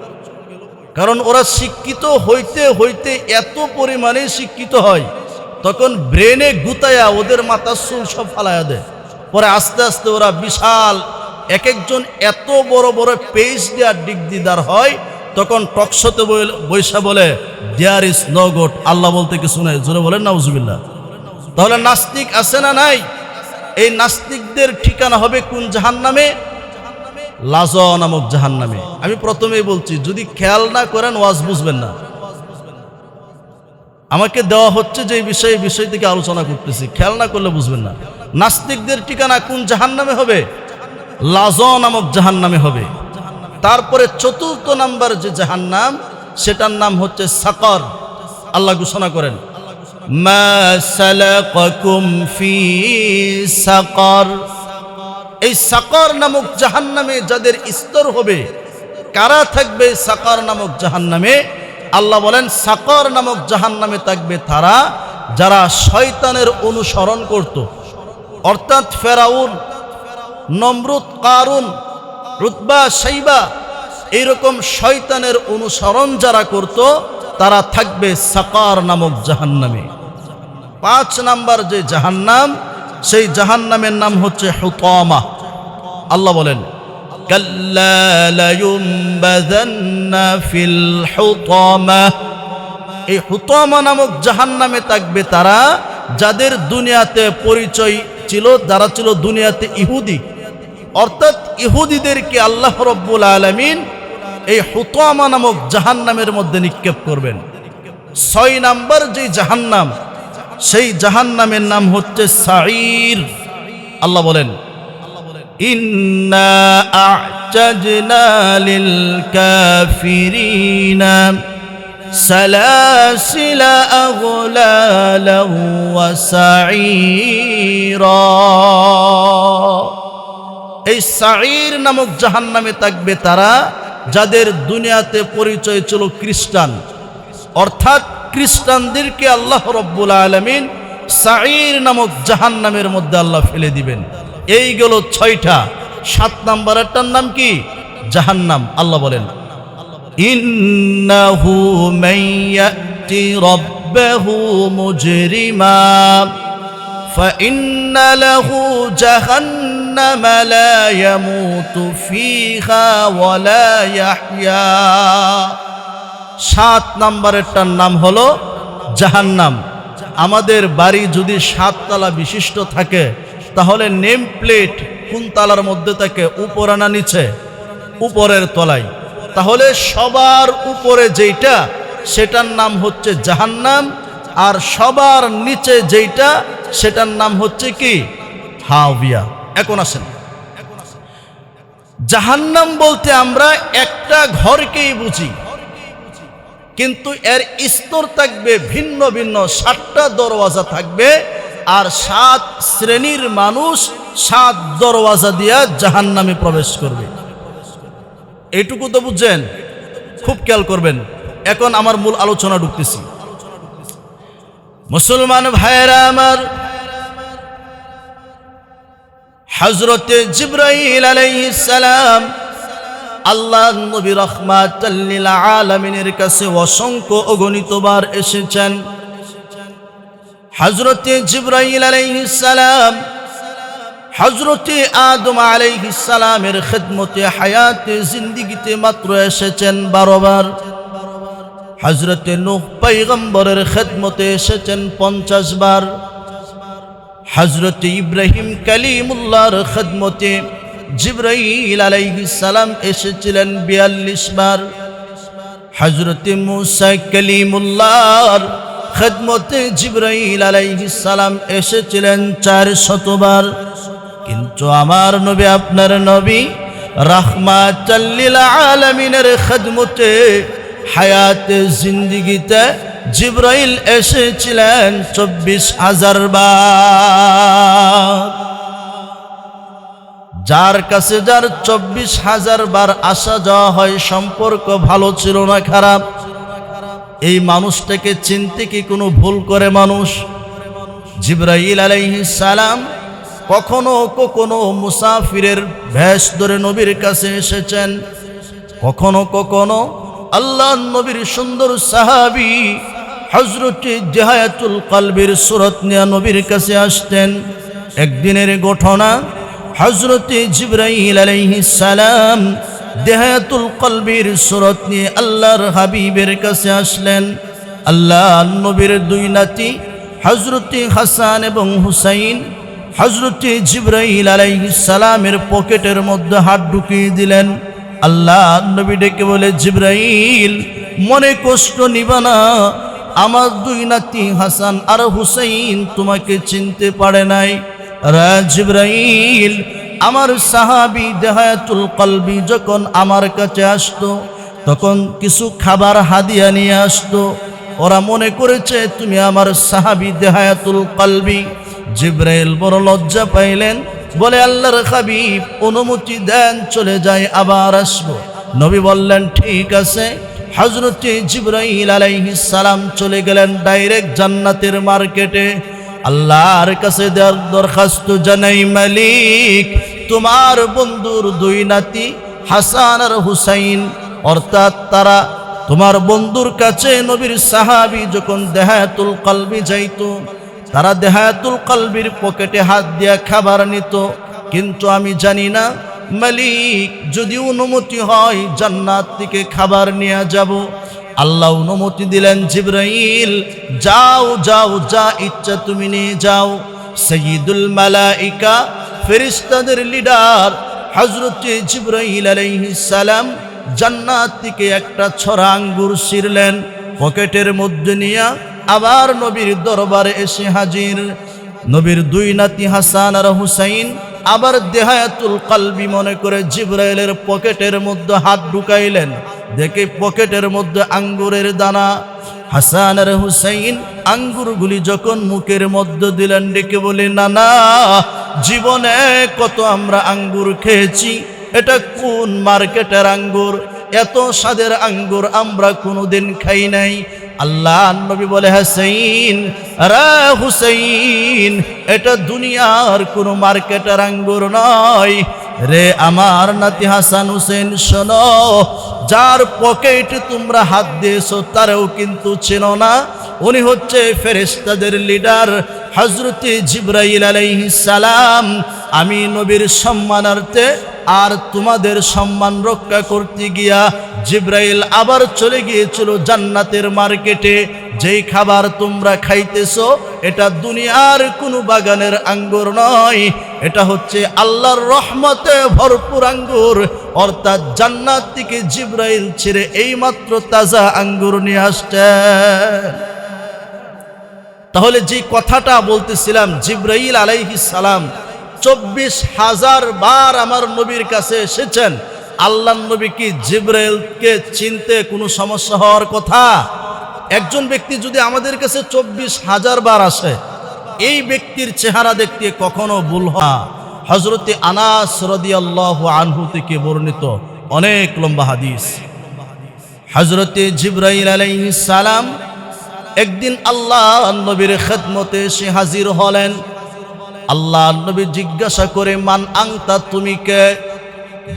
কারণ ওরা শিক্ষিত হইতে হইতে এত পরিমাণে শিক্ষিত হয়, তখন ব্রেনে গুতায়া ওদের মাথার চুল সব ফালাইয়া দেয়। পরে আস্তে আস্তে ওরা বিশাল এক একজন এত বড় বড় পিএইচডি আর ডিগ্রিদার হয়, তখন টকশোতে বৈশা বলে দেয়ার ইজ নো গড। আল্লাহ বলতে কিছু নাই, জোরে বলেন নাউজুবিল্লাহ। তাহলে নাস্তিক আছে না নাই? এই নাস্তিকদের ঠিকানা হবে কোন জাহান্নামে? লাযা নামক জাহান্নামে। আমি প্রথমেই বলছি, যদি খেয়াল না করেন ওয়াজ বুঝবেন না। আমাকে দেওয়া হচ্ছে যে বিষয় থেকে আলোচনা করতেছি, খেয়াল না করলে বুঝবেন না। নাস্তিকদের ঠিকানা কোন জাহান্নামে হবে? লাযা নামক জাহান্নামে হবে। তারপরে 4র্থ নাম্বার যে জাহান্নাম, সেটার নাম হচ্ছে সাকর। আল্লাহ ঘোষণা করেন, মা সালাকাকুম ফি সাকার। এই সাকার নামক জাহান্নামে যাদের স্তর হবে, কারা থাকবে সাকার নামক জাহান্নামে? আল্লাহ বলেন সাকার নামক জাহান্নামে থাকবে তারা যারা শয়তানের অনুসরণ করত, অর্থাৎ ফেরাউন, নমরুদ, কারুন, উতবা, শাইবা, এইরকম শয়তানের অনুসরণ যারা করত তারা থাকবে সাকার নামক জাহান্নামে। 5 নাম্বার যে জাহান্নাম, সেই জাহান্নামের নাম হচ্ছে হুতামা। আল্লাহ বলেন কাল্লা লায়ুমবাযান্না ফিল হুতামা। এই হুতামা নামক জাহান্নামে থাকবে তারা যাদের দুনিয়াতে পরিচয় ছিল, যারা ছিল দুনিয়াতে ইহুদি, অর্থাৎ ইহুদিদেরকে আল্লাহ রাব্বুল আলামিন এই হুতামা নামক জাহান্নামের মধ্যে নিক্ষেপ করবেন। 6 নাম্বার যে জাহান্নাম, সেই জাহান্নামের নাম হচ্ছে সাঈর। আল্লাহ বলেন ইন্না আ'তাদনা লিল কাফিরিনা সালাসিলা আগলালা ওয়া সাঈরা। এই সাঈর নামক জাহান্নামে থাকবে তারা যাদের দুনিয়াতে পরিচয় ছিল খ্রিস্টান, অর্থাৎ খ্রিস্টানদেরকে আল্লাহ রাব্বুল আলামিন সাঈর নামক জাহান্নামের মধ্যে আল্লাহ ফেলে দিবেন। এই গেল 6টা। 7 নাম্বারটার নাম কি? জাহান্নাম। আল্লাহ বলেন ইন্নাহু মাইয়াতি রাব্বাহু মুজরিমা ফাইন্না লাহু জাহান্নামা লা ইয়ামুতু ফিহা ওয়া লা ইয়াহইয়া। 7 নাম্বারেরটার নাম হলো জাহান্নাম। আমাদের বাড়ি যদি 7 তলা বিশিষ্ট থাকে, তাহলে নেম প্লেট কোন তালার মধ্যে থাকে? উপরে না নিচে? উপরের তলায়। তাহলে সবার উপরে যেইটা, সেটার নাম হচ্ছে জাহান্নাম, আর সবার নিচে যেইটা, সেটার নাম হচ্ছে কি? হাওয়া। এখন আসেন, জাহান্নাম বলতে আমরা একটা ঘরকেই বুঝি, কিন্তু এর স্তর থাকবে ভিন্ন ভিন্ন। 7টা দরওয়াজা থাকবে, আর 7 শ্রেণীর মানুষ 7 দরওয়াজা দিয়া জাহান্নামে প্রবেশ করবে। এইটুকু তো বুঝছেন? খুব খেয়াল করবেন। এখন আমার মূল আলোচনা ঢুকতেছি। মুসলমান ভাইয়েরা আমার, হযরতে জিবরাইল আলাইহিস সালাম আল্লাহ নবী রাহমাতাল লিল আলামিনের কাছে অসংখ্য অগণিতবার এসেছেন। হযরতে জিবরাইল আলাইহিস সালাম হযরতে আদম আলাইহিস সালামের খিদমতে হায়াতে জিন্দেগিতে মাত্র এসেছেন 12 বার। হযরতে নূহ পয়গম্বরের খিদমতে এসেছেন 50 বার। হযরতে ইব্রাহিম কালিমুল্লাহর খিদমতে জিবরাইল আলাইহিস সালাম এসেছিলেন 42 বার। হযরতে মূসা কালিমুল্লাহর খিদমতে জিবরাইল আলাইহিস সালাম এসেছিলেন 400 বার। কিন্তু আমার নবী, আপনার নবী রাহমাতাল লিল আলামিনের খিদমতে হায়াতে জিন্দেগিতে জিবরাইল এসেছিলেন 24,000 বার। যার কাছে যার 24,000 বার আসা যাওয়া হয়, সম্পর্ক ভালো ছিল না খারাপ? এই মানুষটাকে চিনতে কি কোনো ভুল করে মানুষ? জিবরাইল আলাইহিস সালাম কখনো কখনো মুসাফিরের ভেষ ধরে নবীর কাছে এসেছেন, কখনো কখনো আল্লাহ নবীর সুন্দর সাহাবী হযরতে জিহায়াতুল কলবের সূরত নিয়ে নবীর কাছে আসতেন। একদিনের ঘটনা, হযরতে জিবরাইল আলাইহিস সালাম জিহায়াতুল কলবের সূরত নিয়ে আল্লাহর হাবিবের কাছে আসলেন। আল্লাহ নবীর 2 নাতি হযরতে হাসান এবং হুসাইন হযরতে জিবরাইল আলাইহিস সালামের পকেটের মধ্যে হাত ঢুকিয়ে দিলেন। আল্লাহ নবী ডেকে বলে, জিবরাইল মনে কষ্ট নিবা না, আমার 2 নাতি হাসান আর হুসাইন তোমাকে চিনতে পারে নাই। রা জিবরাইল, আমার সাহাবী জিহায়াতুল কলবি যখন আমার কাছে আসতো, তখন কিছু খাবার হাদিয়া নিয়ে আসতো। ওরা মনে করেছে তুমি আমার সাহাবী দেহায়াতুল কলবি। জিবরাইল বড় লজ্জা পাইলেন, বলে আল্লাহর হাবিব অনুমতি দেন, চলে যায়, আবার আসবো। নবী বললেন ঠিক আছে। হযরত জিবরাইল আলাইহিস সালাম চলে গেলেন ডাইরেক্ট জান্নাতের মার্কেটে। আল্লাহর কাছে দরখাস্ত জানাই, মালিক তোমার বন্ধুর দুই নাতি হাসান আর হুসাইন, অর্থাৎ তারা তোমার বন্ধুর কাছে নবীর সাহাবী যখন দেহায়াতুল কলবি যাইতো, তারা দেহায়াতুল কলবির পকেটে হাত দিয়া খাবার নিত। কিন্তু আমি জানি না মালিক, যদি অনুমতি হয় জান্নাত থেকে খাবার নিয়ে যাব। আল্লাহ অনুমতি দিলেন, জিবরাইল যাও যাও, যা ইচ্ছা তুমি নিয়ে যাও। সাইয়্যিদুল মালাইকা, ফেরেশতাদের লিডার হযরত জিবরাইল আলাইহিস সালাম জান্নাত থেকে একটা ছড়া আঙ্গুর ছিঁড়লেন, পকেটের মধ্যে নিয়ে আবার নবীর দরবারে এসে হাজির। নবীর দুই নাতি হাসান আর হুসাইন আবার দেহায়াতুল কলবি মনে করে জিবরাইলের পকেটের মধ্যে হাত ঢুকাইলেন, দেখে পকেটের মধ্যে আঙ্গুরের দানা। হাসান আর হুসাইন আঙ্গুরগুলি যখন মুখের মধ্যে দিলেন, ডেকে বলে, না না, জীবনে কত আমরা আঙ্গুর খেয়েছি, এটা কোন মার্কেটের আঙ্গুর? এত স্বাদের আঙ্গুর আমরা কোনোদিন খাই নাই। আল্লাহ নবী বলে, হুসাইন রে হুসাইন, এটা দুনিয়ার কোনো মার্কেটের আঙ্গুর নয় রে আমার নাতি হাসান হুসেন, শোনো, যার পকেটে তোমরা হাত দিয়েছো তারও কিন্তু চেনো না। উনি হচ্ছে ফেরেশতাদের লিডার হযরত জিবরাইল আলাইহিস সালাম। আমি নবীর সম্মানার্থে আর তোমাদের সম্মান রক্ষা করতে গিয়া জিবরাইল আবার চলে গিয়েছিল জান্নাতের মার্কেটে। যেই খাবার তোমরা খাইতেছো এটা দুনিয়ার কোনো বাগানের আঙ্গুর নয়, এটা হচ্ছে আল্লাহর রহমতে ভরপুর আঙ্গুর, অর্থাৎ জান্নাত থেকে জিবরাইল ছেড়ে এইমাত্র তাজা আঙ্গুর নিয়ে আসছেন। তাহলে যে কথাটা বলতেছিলাম, জিবরাইল আলাইহিস সালাম 24,000 বার আমার নবীর কাছে এসেছেন। আল্লাহর নবী কি জিবরাইলকে চিনতে কোনো সমস্যা হওয়ার কথা? একজন ব্যক্তি যদি আমাদের কাছে 24,000 বার আসে, এই ব্যক্তির চেহারা দেখতে কখনো ভুল হয় না। হযরত আনাস রাদিয়াল্লাহু আনহু থেকে বর্ণিত অনেক লম্বা হাদিস। হযরত জিবরাইল আলাইহিস সালাম একদিন আল্লাহর নবীর খেদমতে এসে হাজির হলেন। আল্লাহর নবী জিজ্ঞাসা করে, মান আনতা, তুমি কে?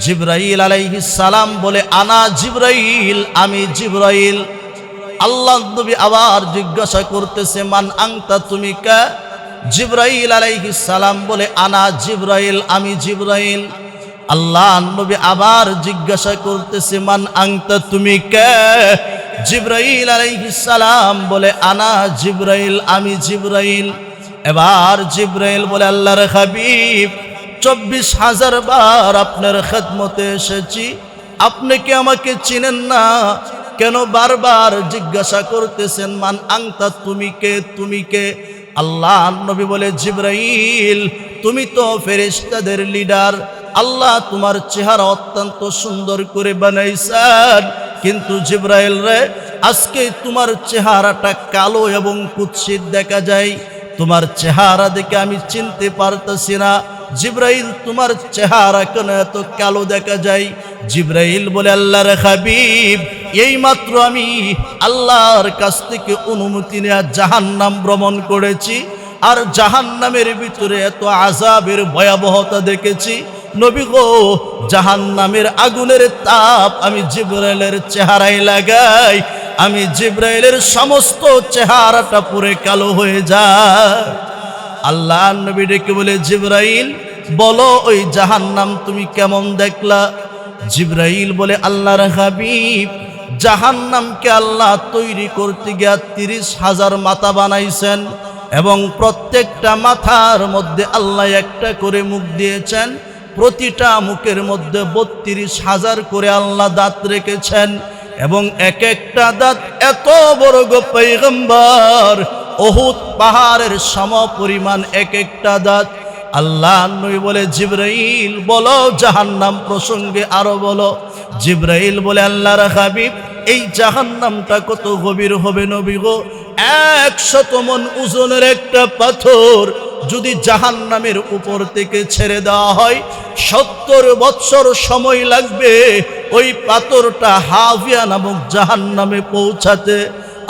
জিবরাইল আলাইহিস সালাম বলে, আনা জিবরাইল, আমি জিবরাইল। আল্লাহর নবী আবার জিজ্ঞাসা করতেছে, মান আনতা, তুমি কে? জিবরাইল আলাইহিস সালাম বলে, আনা জিবরাইল, আমি জিবরাইল। আল্লাহর নবী আবার জিজ্ঞাসা করতেছে, মান আনতা, তুমি কে? জিবরাইল আলাইহিস সালাম বলে, আনা জিবরাইল, আমি জিবরাইল। এবার জিবরাইল বলে, আল্লাহর হাবিব 24,000 বার আপনার খেদমতে এসেছি, আপনি কি আমাকে চিনেন না? কেন বারবার জিজ্ঞাসা করতেছেন মান আনতা, তুমি কে, তুমি কে? আল্লাহর নবী বলে, জিবরাইল তুমি তো ফেরেশতাদের লিডার, আল্লাহ তোমার চেহারা অত্যন্ত সুন্দর করে বানাইছেন, কিন্তু জিবরাইল রে, আজকে তোমার চেহারাটা কালো এবং কুৎসিত দেখা যায়, তোমার চেহারা দেখে আমি চিনতে পারতেছি না। জিবরাইল তোমার চেহারা কেন এত কালো দেখা যায়? জিবরাইল বলে, আল্লাহর হাবিব এইমাত্র আমি আল্লাহর কাছ থেকে অনুমতি নিয়ে জাহান্নাম ভ্রমণ করেছি, আর জাহান্নামের ভিতরে এত আযাবের ভয়াবহতা দেখেছি। নবী গো, জাহান্নামের আগুনের তাপ আমি জিবরাইলের চেহারায় লাগাই, আমি জিবরাইলের সমস্ত চেহারাটা পুরো কালো হয়ে যায়। আল্লাহ নবী ডেকে বলে, জিবরাইল বলো, ওই জাহান্নাম তুমি কেমন দেখলা? জিবরাইল বলে, আল্লাহর হাবিব জাহান্নামকে আল্লাহ তৈরি করতে গিয়া 30,000 মাথা বানাইছেন, এবং প্রত্যেকটা মাথার মধ্যে আল্লাহ একটা করে মুখ দিয়েছেন, প্রতিটা মুখের মধ্যে 32,000 করে আল্লাহ দাঁত রেখেছেন, এবং এক একটা দাঁত এত বড় গো পয়গম্বর, উহুদ পাহাড়ের সম পরিমাণ এক একটা দাঁত। আল্লাহ নবী বলে, জিবরাইল বলো জাহান্নাম প্রসঙ্গে আরো বলো। জিবরাইল বলে, আল্লাহর হাবিব এই জাহান্নামটা কত গভীর হবে নবী গো? 100 মণ ওজনের একটা পাথর যদি জাহান্নামের উপর থেকে ছেড়ে দেওয়া হয় 70 বছর সময় লাগবে ওই পাথরটা হাভিয়া নামক জাহান্নামে পৌঁছাতে।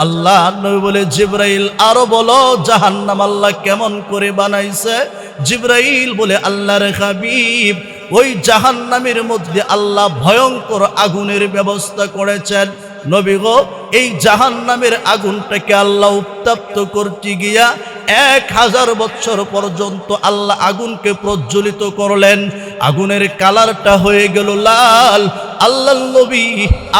আল্লাহ নবী বলে, জিবরাইল আরো বলো জাহান্নাম আল্লাহ কেমন করে বানাইছে? জিবরাইল বলে, আল্লাহর হাবিব, ওই জাহান্নামের মধ্যে আল্লাহ ভয়ঙ্কর আগুনের ব্যবস্থা করেছেন। নবী গো, এই জাহান্নামের আগুনটাকে আল্লাহ উত্তপ্ত করতে গিয়া 1000 বছর পর্যন্ত আল্লাহ আগুনকে প্রজ্বলিত করলেন। আগুনের কালারটা হয়ে গেল লাল। আল্লাহর নবী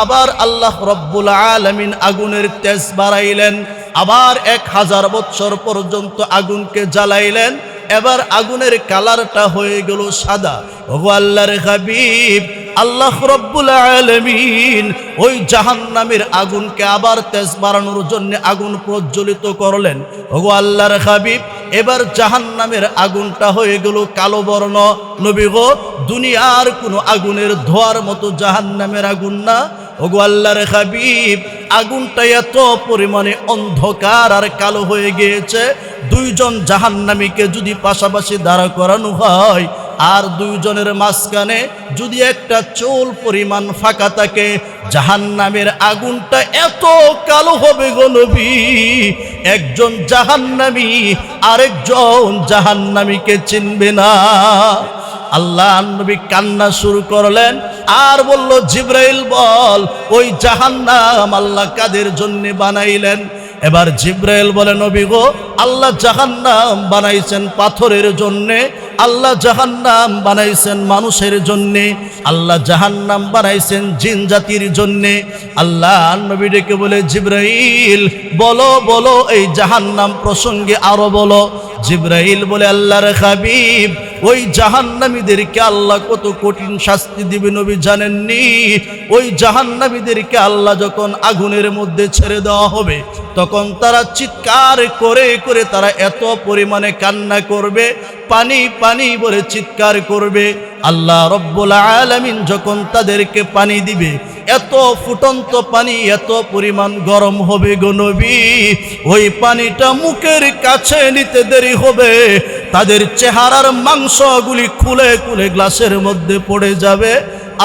আবার আল্লাহ রব্বুল আলামিন আগুনের তেজ বাড়াইলেন, আবার 1000 বছর পর্যন্ত আগুনকে জ্বালাইলেন। এবার আগুনের কালারটা হয়ে গেল সাদা। ওগো আল্লাহর হাবিব, আল্লাহ রব্বুল আলামিন ওই জাহান্নামের আগুনকে আবার তেজ বাড়ানোর জন্য আগুন প্রজ্বলিত করলেন। ওগো আল্লাহর হাবিব, এবার জাহান্নামের আগুনটা হয়ে গেল কালো বর্ণ। নবী গো, দুনিয়ার কোনো আগুনের ধোয়ার মতো জাহান্নামের আগুন না। ওগো আল্লাহর হাবিব, আগুনটা এত পরিমাণে অন্ধকার আর কালো হয়ে গিয়েছে, দুইজন জাহান্নামীকে যদি পাশাপাশি দাঁড়া করানো হয় আর দুইজনের মাঝখানে যদি একটা চুল পরিমাণ ফাঁকা থাকে, জাহান্নামের আগুনটা এত কালো হবে গো নবী, একজন জাহান্নামী আরেকজন জাহান্নামীকে চিনবে না। আল্লাহ নবী কান্না শুরু করলেন আর বলল, জিবরাইল বল, ওই জাহান্নাম আল্লাহ কাদের জন্য বানাইলেন? এবার জিবরাইল বলে, নবী গো, আল্লাহ জাহান্নাম বানাইছেন পাথরের জন্যে, আল্লাহ জাহান্নাম বানাইছেন মানুষের জন্যে, আল্লাহ জাহান্নাম বানাইছেন জিন জাতির জন্যে। আল্লাহ নবী ডেকে বলে, জিবরাইল বলো বলো, এই জাহান্নাম প্রসঙ্গে আরো বলো। জিবরাইল বলে, আল্লাহর হাবিব, ওই জাহান্নামীদেরকে আল্লাহ কত কঠিন শাস্তি দিবে নবী জানেননি? ওই জাহান্নামীদেরকে আল্লাহ যখন আগুনের মধ্যে ছেড়ে দেওয়া হবে তখন তারা চিৎকার করে করে তারা এত পরিমাণে কান্না করবে, পানি পানি বলে চিৎকার করবে। আল্লাহ রব্বুল আলামিন যখন তাদেরকে পানি দিবে, এত ফুটন্ত পানি এত পরিমাণ গরম হবে গো নবী, ওই পানিটা মুখের কাছে নিতে দেরি হবে, তাদের চেহারার মাংসগুলি খুলে খুলে গ্লাসের মধ্যে পড়ে যাবে।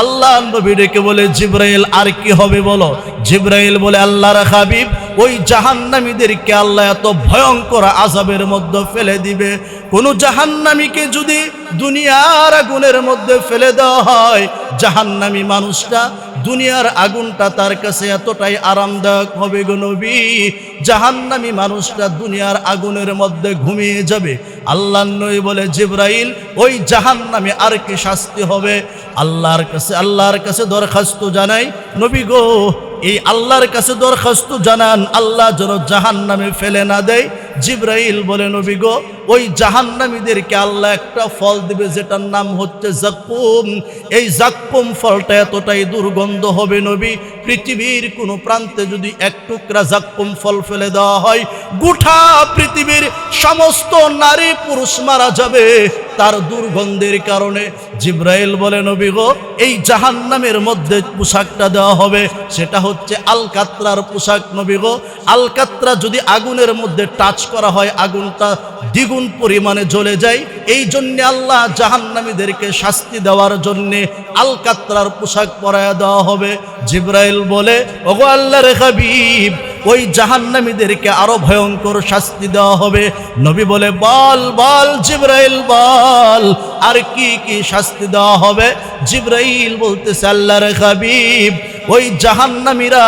আল্লাহ নবী ডেকে বলে, জিবরাইল আর কি হবে বলো? জিবরাইল বলে, আল্লাহর হাবিব, ওই জাহান্নামীদেরকে আল্লাহ এত ভয়ঙ্কর আযাবের মধ্যে ফেলে দিবে, কোন জাহান্নামীকে যদি দুনিয়ার আগুনের মধ্যে ফেলে দেওয়া হয়, জাহান্নামী মানুষটা দুনিয়ার আগুনটা তার কাছে এতটাই আরামদায়ক হবে গো নবী, জাহান্নামী মানুষটা দুনিয়ার আগুনের মধ্যে ঘুমিয়ে যাবে। আল্লাহ নবী বলে, জিবরাইল, ওই জাহান্নামে আর কি শাস্তি হবে? আল্লাহর কাছে দরখাস্ত জানাই, নবী গো, এই আল্লাহর কাছে দরখাস্ত জানান আল্লাহ যেন জাহান্নামে ফেলে না দেয়। জিবরাইল বলে, নবী গো, ওই জাহান্নামীদেরকে আল্লাহ একটা ফল দিবে যেটার নাম হচ্ছে জাক্কুম। এই জাক্কুম ফলটা এতটাই দুর্গন্ধ হবে নবী, পৃথিবীর কোনো প্রান্তে যদি এক টুকরা জাক্কুম ফল ফেলে দেওয়া হয়, গোটা পৃথিবীর সমস্ত নারী পুরুষ মারা যাবে তার দুর্গন্ধের কারণে। জিবরাইল বলে, নবী গো, এই জাহান্নামের মধ্যে পোশাকটা দেওয়া হবে, সেটা হচ্ছে আলকাত্রার পোশাক। নবী গো, আলকাত্রা যদি আগুনের মধ্যে টাচ করা হয় আগুনটা দ্বিগুণ পরিমাণে জ্বলে যায়, এই জন্য আল্লাহ জাহান্নামীদেরকে শাস্তি দেওয়ার জন্য আলকাত্রার পোশাক পরায়া দেওয়া হবে। জিবরাইল বলে, ওগো আল্লাহর হাবিব, ওই জাহান্নামীদেরকে আরো ভয়ঙ্কর শাস্তি দেওয়া হবে। নবী বলে, বল বল জিবরাইল বল, আর কি কি শাস্তি দেওয়া হবে? জিবরাইল বলতেছে, আল্লাহর হাবিব, ওই জাহান্নামীরা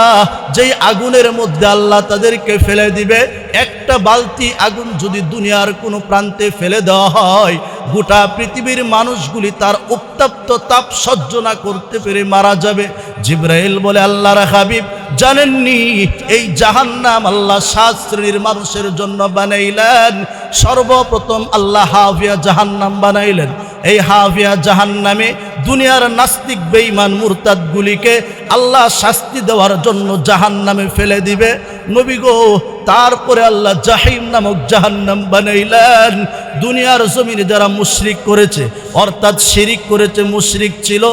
যেই আগুনের মধ্যে আল্লাহ তাদেরকে ফেলে দিবে, একটা বালতি আগুন যদি দুনিয়ার কোনো প্রান্তে ফেলে দেওয়া হয়, গোটা পৃথিবীর মানুষগুলি তার উত্তপ্ত তাপ সহ্য না করতে পেরে মারা যাবে। জিবরাইল বলে, আল্লাহর হাবিব, জানেননি এই জাহান্নাম আল্লাহ 7 শ্রেণীর মানুষের জন্য বানাইলেন। সর্বপ্রথম আল্লাহ হাভিয়া জাহান্নাম বানাইলেন। এই হাভিয়া জাহান্নামে দুনিয়ার নাস্তিক বেঈমান মুরতাদগুলিকে আল্লাহ শাস্তি দেওয়ার জন্য জাহান্নামে ফেলে দিবে। নবী গো, তারপরে আল্লাহ জাহিম নামক জাহান্নাম বানাইলেন। দুনিয়ার জমিনে যারা মুশরিক করেছে, অর্থাৎ শিরিক করেছে, মুশরিক ছিল,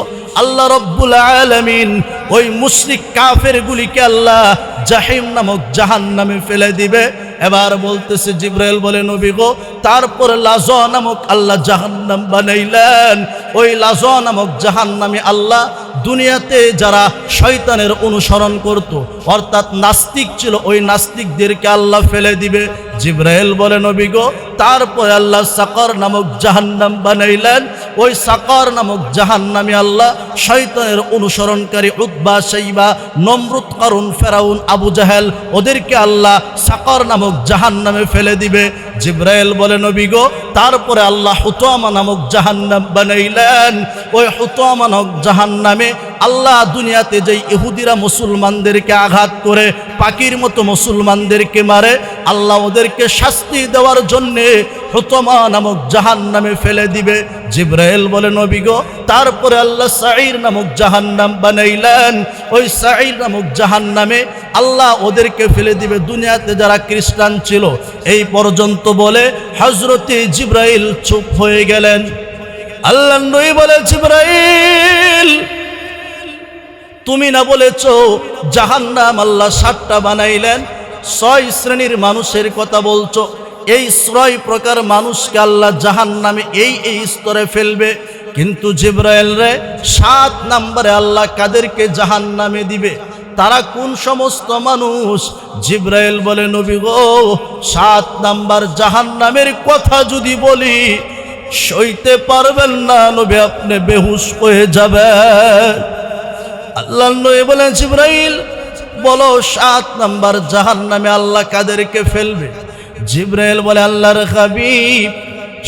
আল্লাহ রব্বুল আলামিন ওই মুশরিক কাফেরগুলিকে আল্লাহ জাহিম নামক জাহান্নামে ফেলে দিবে। এবার বলতেছে জিবরাইল বলে নবী গো, তারপর লাজা নামক আল্লাহ জাহান্নাম বানাইলেন। ওই লাজা নামক জাহান্নামে আল্লাহ দুনিয়াতে যারা শয়তানের অনুসরণ করত, অর্থাৎ নাস্তিক ছিল, ওই নাস্তিকদেরকে আল্লাহ ফেলে দিবে। জিবরাইল বলে নবী গো, তারপর আল্লাহ সাকর নামক জাহান্নাম বানাইলেন। ওই সাকর নামক জাহান্নামে আল্লাহ শয়তানের অনুসরণকারী উতবা, শাইবা, নমরুদ, কারুন, ফেরাউন, আবু জাহেল, ওদেরকে আল্লাহ সাকর নামক জাহান্নামে ফেলে দিবে। জিবরাইল বলে নবী গো, তারপরে আল্লাহ হুতামা নামক জাহান্নাম বানাইলেন। ওই হুতামা নামক জাহান্নামে আল্লাহ দুনিয়াতে যে ইহুদিরা মুসলমানদেরকে আঘাত করে পাখির মতো মুসলমানদেরকে মারে, আল্লাহ ওদেরকে শাস্তি দেওয়ার জন্যে হুতামা নামক জাহান্নামে ফেলে দিবে। জিবরাইল বলে নবী গো, তারপরে আল্লাহ সাঈর নামক জাহান্নাম বানাইলেন। ওই সাঈর নামক জাহান্নামে আল্লাহ ওদেরকে ফেলে দিবে। দুনিয়াতে যারা খ্রিস্টান ছিল এই পর্যন্ত বলে হযরতে জিবরাইল চুপ হয়ে গেলেন। আল্লাহ নবী বলে, জিবরাইল তুমি না বলেছ জাহান্নাম আল্লাহ 7টা বানাইলেন, 6 শ্রেণীর মানুষের কথা বলছো, এই 6 প্রকার মানুষকে আল্লাহ জাহান্নামে এই স্তরে ফেলবে। কিন্তু জিবরাইল রে, 7 নম্বরে আল্লাহ কাদেরকে জাহান্নামে দিবে? তারা কোন সমস্ত মানুষ? জিবরাইল বলে নবী গো, 7 নাম্বার জাহান্নামের কথা যদি বলি সইতে পারবেন না নবী, আপনি বেহুশ হয়ে যাবেন। আল্লাহ নবী বলেন, জিবরাইল বলো 7 নাম্বার জাহান্নামে আল্লাহ কাদেরকে ফেলবে? জিবরাইল বলে, আল্লাহর হাবিব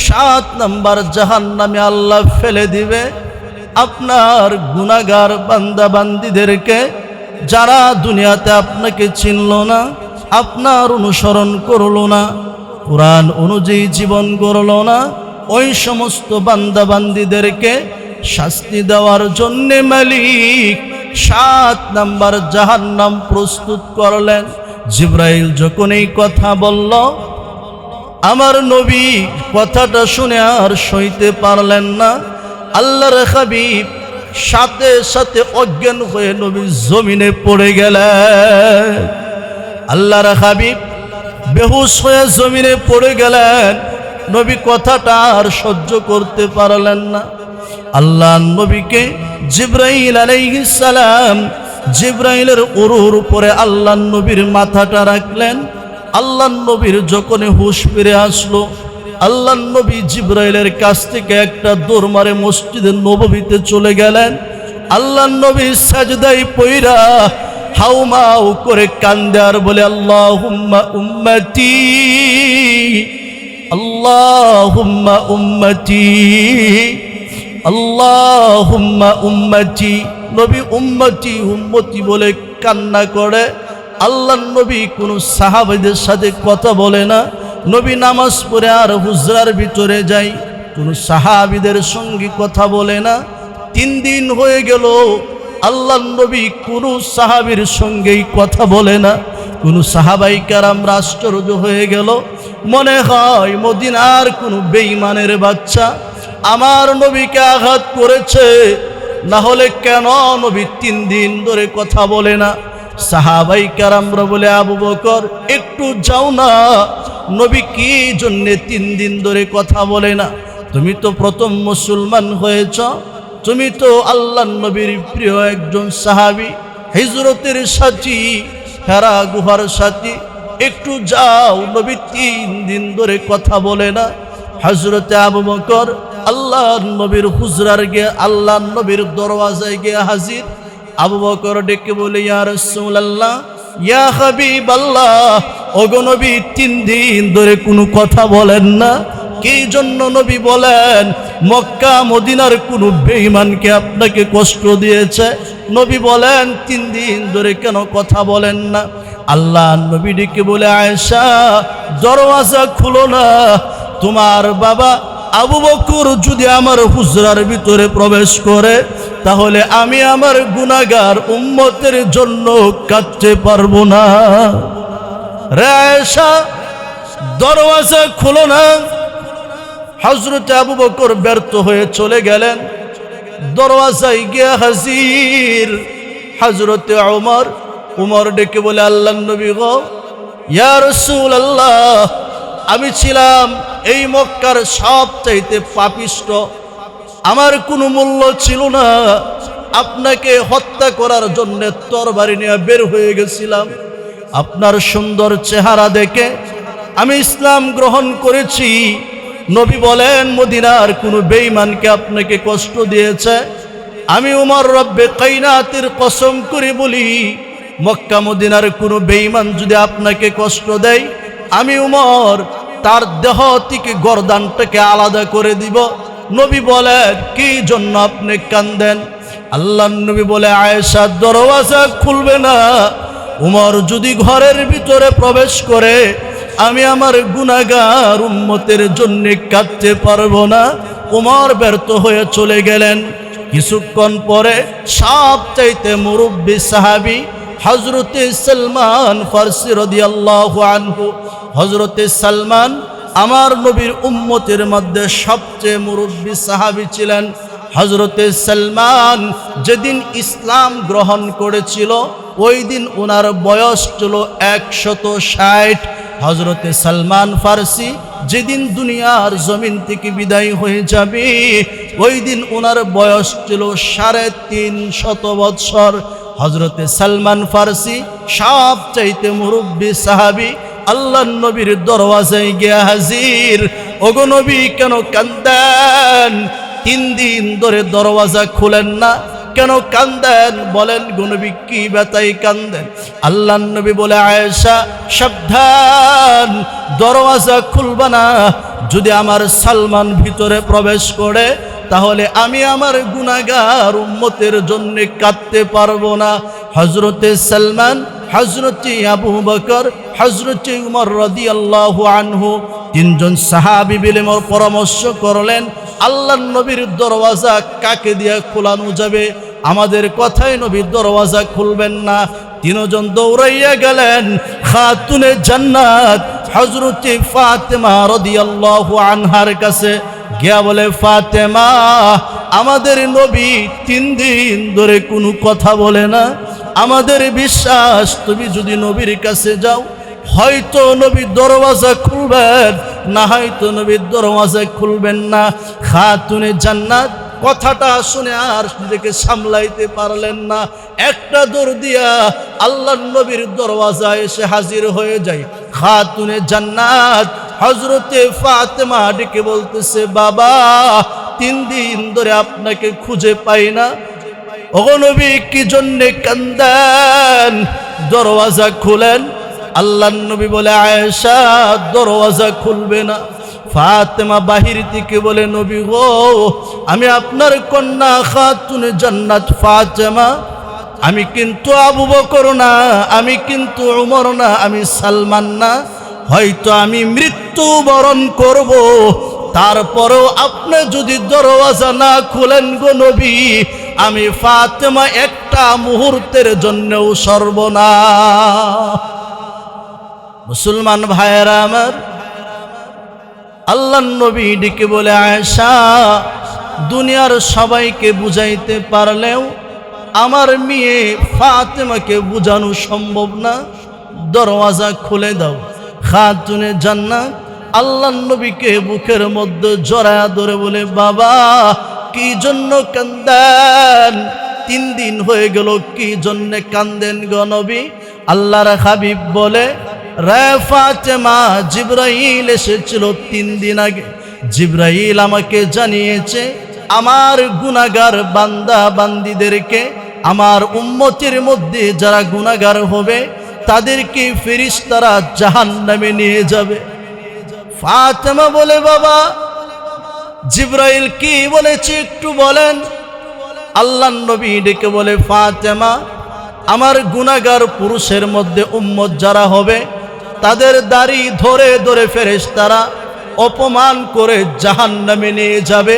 7 নাম্বার জাহান্নামে আল্লাহ ফেলে দিবে আপনার গুনাহগার বান্দা বান্দীদেরকে, যারা দুনিয়াতে আপনাকে চিনল না, আপনার অনুসরণ করলো না, কোরআন অনুযায়ী জীবন গড়ল না, ওই সমস্ত বান্দা বান্দীদেরকে শাস্তি দেওয়ার জন্যে মালিক 7 নাম্বার জাহান্নাম প্রস্তুত করলেন। জিবরাইল যখন এই কথা বলল, আমার নবী কথাটা শুনে আর সইতে পারলেন না। আল্লাহর হাবিব সাথে সাথে অজ্ঞান হয়ে নবী জমিনে পড়ে গেলেন। আল্লাহর হাবিব বেহুশ হয়ে জমিনে পড়ে গেলেন। নবী কথাটা আর সহ্য করতে পারলেন না। আল্লাহ নবীকে জিবরাইল আলাইহিস সালাম, জিবরাইলের উরুর উপরে আল্লাহ নবীর মাথাটা রাখলেন। আল্লাহ নবীর যখন হুঁশ ফিরে আসলো, আল্লাহ নবী জিবরাইলের কাছ থেকে একটা দৌড় মারে মসজিদে নববীতে চলে গেলেন। আল্লাহ নবী সাজদায় পইরা হাউমাউ করে কান্দে আর বলে, আল্লাহুম্মা উম্মতি, আল্লাহুম্মা উম্মতি, আল্লাহুম্মা উম্মতি। নবী উম্মতি উম্মতি বলে কান্না করে। আল্লাহ নবী কোনো সাহাবীদের সাথে কথা বলে না। নবী নামাজ পড়ে আর হুজরার ভিতরে যায়, কোনো সাহাবীদের সঙ্গে কথা বলে না। 3 দিন হয়ে গেল, আল্লাহ নবী কোনো সাহাবীর সঙ্গেই কথা বলে না। কোনো সাহাবাই কেরাম আশ্চর্য হয়ে গেল, মনে হয় মদিনার কোনো বেঈমানের বাচ্চা আমার নবীকে আঘাত করেছে, না হলে কেন নবী 3 দিন ধরে কথা বলে না? সাহাবাই কেরামরা বলে, আবু বকর একটু যাও না, নবী কি জন্য 3 দিন ধরে কথা বলে না? তুমি তো প্রথম মুসলমান হয়েছ, তুমি তো আল্লাহ নবীর প্রিয় একজন সাহাবী, হিজরতের সাথী, হেরা গুহার সাথী, একটু যাও, নবী 3 দিন ধরে কথা বলে না। হযরতে আবু বকর আল্লাহ নবীর হুজরার গিয়ে আল্লাহ নবীর দরওয়াজায় গিয়ে হাজির। আবু বকর ডেকে বলে, ইয়া রাসূলুল্লাহ, ইয়া হাবিবাল্লাহ, ওগো নবী 3 দিন ধরে কোনো কথা বলেন না, কি জন্য নবী বলেন? মক্কা মদিনার কোনো বেঈমানকে আপনাকে কষ্ট দিয়েছে? নবী বলেন 3 দিন ধরে কেন কথা বলেন না? আল্লাহ নবী ডেকে বলে, আয়েশা দরওয়াজা খুলো না, তোমার বাবা আবু বকর যদি আমার হুজরার ভিতরে প্রবেশ করে তাহলে আমি আমার গুনাহগার উম্মতের জন্য কাঁদতে পারবো না। রে আয়েশা দরওয়াজা খুলো না। হযরত আবু বকর ব্যর্থ হয়ে চলে গেলেন। দরওয়াজায় গিয়া হাজির হযরতে ওমর। উমর ডেকে বলে, আল্লাহর নবী গো, ইয়া রাসূলুল্লাহ, আমি ছিলাম এই মক্কার সবচাইতে পাপিষ্ঠ, আমার কোনো মূল্য ছিল না, আপনাকে হত্যা করার জন্য তরবারি নিয়ে বের হয়ে গেছিলাম। আপনার সুন্দর চেহারা দেখে আমি ইসলাম গ্রহণ করেছি। নবী বলেন, মদিনার কোনো বেঈমানকে আপনাকে কষ্ট দিয়েছে? আমি উমর রব্বে কায়নাতের কসম করে বলি, মক্কা মদিনার কোনো বেঈমান যদি আপনাকে কষ্ট দেয়, আমি উমর তার দেহ থেকে গর্দানটাকে আলাদা করে দিব। নবী বলেন, কি জন্য আপনি কান্দেন? আল্লাহর নবী বলে, আয়েশা দরওয়াজা খুলবে না। উমর যদি ঘরের ভিতরে প্রবেশ করে, আমি আমার গুনাহগার উম্মতের জন্য কাঁদতে পারবো না। উমর ব্যর্থ হয়ে চলে গেলেন। কিছুক্ষণ পরে সবচাইতে মুরব্বী সাহাবী হযরতে সালমান ফারসি রাদিয়াল্লাহু আনহু, হযরতে সালমান আমার নবীর উম্মতের মধ্যে সবচেয়ে মুরব্বী সাহাবী ছিলেন। হযরতে সালমান যেদিন ইসলাম গ্রহণ করেছিল, ওই দিন ওনার বয়স ছিল 160। হযরতে সালমান ফারসি যেদিন দুনিয়ার জমিন থেকে বিদায় হয়ে যাবে, ওই দিন ওনার বয়স ছিল 350 বৎসর। হযরতে সালমান ফারসি সবচাইতে মুরব্বী সাহাবী আল্লাহর নবীর দরওয়াজায় গিয়া হাজির। ওগো নবী, কেন কান্দেন? 3 দিন ধরে দরওয়াজা খুলেন না, কেন কান্দেন? বলেন গো নবী, কি ব্যথায় কান্দেন? আল্লাহর নবী বলে, আয়েশা সাবধান, দরওয়াজা খুলবা না। যদি আমার সালমান ভিতরে প্রবেশ করে, তাহলে আমি আমার গুনাহগার উম্মতের জন্য কাঁদতে পারবো না। হযরতে সালমান, হযরতে আবু বকর, হযরতে উমর রাদিয়াল্লাহু আনহু তিনজন সাহাবী মিলে পরামর্শ করলেন, আল্লাহর নবীর দরওয়াজা কাকে দিয়ে খোলানো যাবে? আমাদের কথায় নবীর দরওয়াজা খুলবেন না। তিনজন দৌড়াইয়া গেলেন খাতুনে জান্নাত হযরতে ফাতেমা রাদিয়াল্লাহু আনহার কাছে। গিয়া বলে, ফাতেমা, আমাদের নবী 3 দিন ধরে কোনো কথা বলে না, আমাদের বিশ্বাস তুমি যদি নবীর কাছে যাও, হয়তো নবী দরওয়াজা খুলবেন, না হয়তো নবীর দরওয়াজা খুলবেন না। খাতুনে জান্নাত কথাটা শুনে আর নিজেকে সামলাইতে পারলেন না, একটা দৌড় দিয়া আল্লাহর নবীর দরওয়াজায় এসে হাজির হয়ে যায়। খাতুনে জান্নাত হযরতে ফাতেমা ডেকে বলতেছে, বাবা, 3 দিন ধরে আপনাকে খুঁজে পাই না। ওগো নবী, কি জন্যে কান্দেন? দরওয়াজা খুলেন। আল্লাহর নবী বলে, আয়েশা দরওয়াজা খুলবে না। ফাতেমা বাহির থেকে বলে, নবী গো, আমি আপনার কন্যা খাতুনে জান্নাত ফাতেমা, আমি কিন্তু আবু বকর না, আমি কিন্তু উমর না, আমি সালমান না, হয়তো আমি মৃত্যুবরণ করব, তারপরেও আপনি যদি দরওয়াজা না খুলেন গো নবী, আমি ফাতেমা একটা মুহূর্তের জন্যও সর্বনা। মুসলমান ভাইয়েরা আমার, আল্লাহর নবী ডেকে বলে, আয়েশা, দুনিয়ার সবাইকে বুঝাইতে পারলেও আমার মেয়ে ফাতেমাকে বুঝানো সম্ভব না, দরওয়াজা খুলে দাও। খাতুনে জান্নাত আল্লাহর নবীকে বুকের মধ্যে জড়ায়া ধরে বলে, বাবা, কি জন্য কান্দেন? 3 দিন হয়ে গেল, কি জন্য কান্দেন গো নবী? আল্লাহর হাবিব বলে, রে ফাতেমা, জিবরাইল এসেছিল 3 দিন আগে। জিবরাইল আমাকে জানিয়েছে আমার গুনাহগার বান্দা বান্দীদেরকে, আমার উম্মতের মধ্যে যারা গুনাহগার হবে, তাদেরকে ফেরেশতারা জাহান্নামে নিয়ে যাবে। ফাতেমা বলে, বাবা, জিবরাইল কি বলেছে একটু বলেন। আল্লাহর নবী ডেকে বলে, ফাতেমা, আমার গুনাহগার পুরুষের মধ্যে উম্মত যারা হবে, তাদের দাড়ি ধরে ধরে ফেরেশতারা অপমান করে জাহান্নামে নিয়ে যাবে।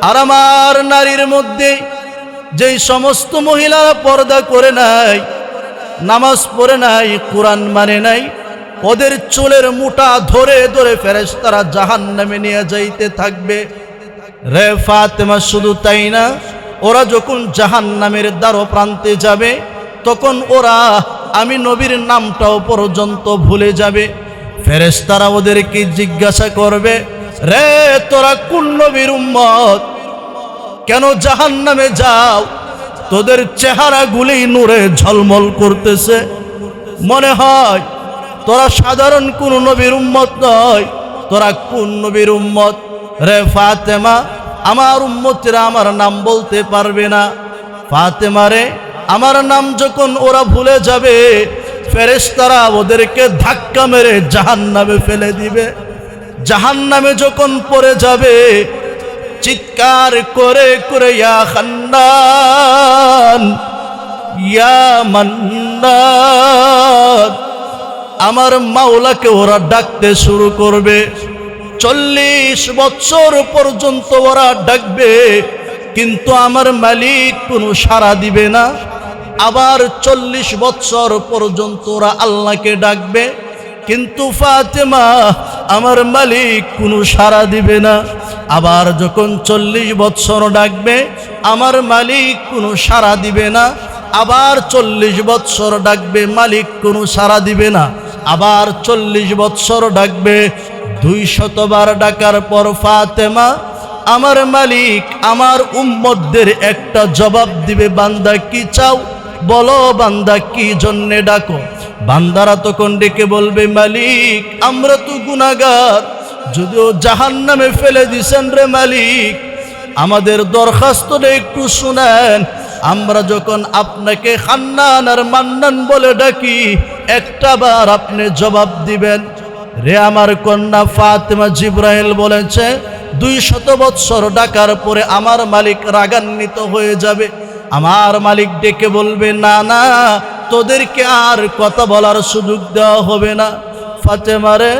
আর আমার নারীর মধ্যে যেই সমস্ত মহিলারা পর্দা করে নাই, নামাজ পড়ে নাই, কোরআন মানে নাই, ওদের চুলের মুঠা ধরে ধরে ফেরেশতারা জাহান্নামে নিয়ে যাইতে থাকবে। রে ফাতেমা, শুধু তাই না, ওরা যখন জাহান্নামের দ্বার প্রান্তে যাবে তখন ওরা আমি নবীর নামটাও পর্যন্ত ভুলে যাবে। ফেরেশতারা ওদেরকে জিজ্ঞাসা করবে, রে তোরা কোন নবীর উম্মত, কেন জাহান্নামে যাও? তোদের চেহারাগুলি নূরে ঝলমল করতেছে, মনে হয় তোরা সাধারণ কোন নবীর উম্মত নয়। তোরা কোন নবীর উম্মত? রে ফাতেমা, আমার উম্মতেরা আমার নাম বলতে পারবে না। ফাতেমা রে, আমার নাম যখন ওরা ভুলে যাবে, ফেরেশতারা ওদেরকে ধাক্কা মেরে জাহান্নামে ফেলে দিবে। জাহান্নামে যখন পড়ে যাবে, চিৎকার করে করে ইয়া খান্নান ইয়া মান্নান, আমার মাওলাকে ওরা ডাকতে শুরু করবে। 40 বছর পর্যন্ত ওরা ডাকবে, কিন্তু আমার মালিক কোনো সাড়া দিবে না। আবার 40 বছর পর্যন্ত ওরা আল্লাহকে ডাকবে, কিন্তু ফাতেমা আমার মালিক কোনো সাড়া দিবে না। আবার যখন 40 বছর ডাকবে, আমার মালিক কোনো সাড়া দিবে না। আবার 40 বছর ডাকবে, মালিক কোনো সাড়া দিবে না। আবার 40 বছর ডাকবে। 200 বার ডাকার পর ফাতেমা আমার মালিক আমার উম্মতদের একটা জবাব দিবে, বান্দা কি চাও বলো, বান্দা কি জন্যে ডাকো? বান্দারা তখন ডেকে বলবে, মালিক আমরা তো গুনাহগার, যদিও জাহান্নামে ফেলে দিছেন রে মালিক, আমাদের দরখাস্তটা একটু শুনেন। আমরা যখন আপনাকে হান্নান আর মান্নান বলে ডাকি, একটা বার আপনি জবাব দিবেন। রে আমার কন্যা ফাতেমা, জিবরাইল বলেছে 200 বৎসর ডাকার পরে আমার মালিক রাগান্বিত হয়ে যাবে। আমার মালিক ডেকে বলবে, না না, তোদেরকে আর কথা বলার সুযোগ দেওয়া হবে না। ফাতেমা রে,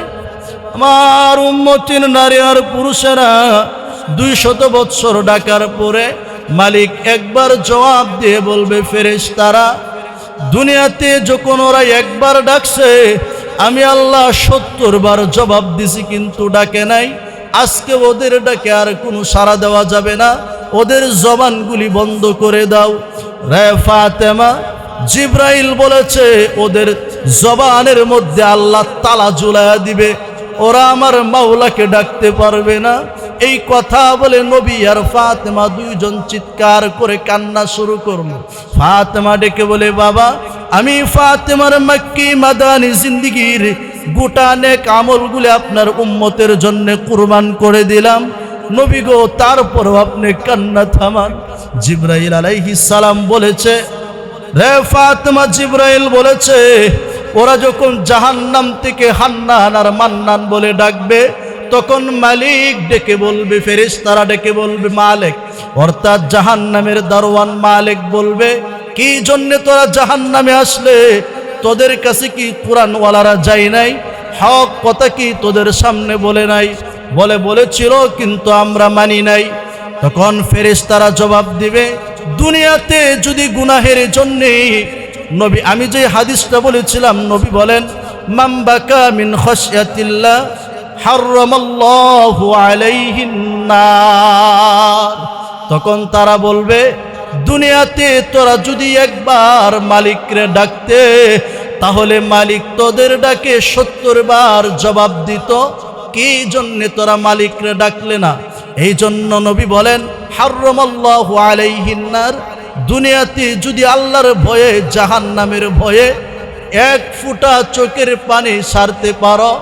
আমার উম্মতির নারী আর পুরুষেরা 200 বৎসর ডাকার পরে মালিক একবার জবাব দিয়ে বলবে, ফেরেশতারা দুনিয়াতে যখন ওরা একবার ডাকছে, আমি আল্লাহ 70 বার জবাব দিছি, কিন্তু ডাকে নাই। আজকে ওদের ডাকে আর কোনো সাড়া দেওয়া যাবে না, ওদের জবানগুলি বন্ধ করে দাও। রে ফাতেমা, জিবরাইল বলেছে ওদের জবানের মধ্যে আল্লাহ তালা ঝুলাইয়া দিবে, ওরা আমার মাওলাকে ডাকতে পারবে না। এই কথা বলে নবী আর ফাতেমা দুইজন চিৎকার করে কান্না শুরু করলো। ফাতেমা ডেকে বলে, বাবা আমি ফাতেমার মক্কি মাদানী জিন্দেগির গোটা নেক আমলগুলো আপনার উম্মতের জন্য কুরবান করে দিলাম। নবী গো, তারপরও আপনি কান্না থামান। জিবরাইল আলাইহিস সালাম বলেছে, রে ফাতেমা, জিবরাইল বলেছে ওরা যখন জাহান্নাম থেকে হান্নান আর মান্নান বলে ডাকবে, তখন মালিক ডেকে বলবে, ফেরেশতারা ডেকে বলবে মালিক, অর্থাৎ জাহান্নামের দারোয়ান মালিক বলবে, কি জন্য তোরা জাহান্নামে আসলে? তোদের কাছে কি কুরআনওয়ালারা যায় নাই? হক কথা কি তোদের সামনে বলে নাই? বলেছিল, কিন্তু আমরা মানি নাই। তখন ফেরেশতারা জবাব দিবে, দুনিয়াতে যদি গুনাহের জন্যে, নবী আমি যে হাদিসটা বলেছিলাম, নবী বলেন, মান বাকা মিন খাশিয়াতিল্লাহ হারামাল্লাহু আলাইহিন নার। তখন তারা বলবে, দুনিয়াতে তোরা যদি একবার মালিকরে ডাকতে, তাহলে মালিক তোদের ডাকে 70 বার জবাব দিত। কি জন্য তোরা মালিকরে ডাকলে না? এই জন্য নবী বলেন, হারামাল্লাহু আলাইহিন নার, দুনিয়াতে যদি আল্লাহর ভয়ে, জাহান্নামের ভয়ে 1 ফোঁটা চোখের পানি ছাড়তে পারো,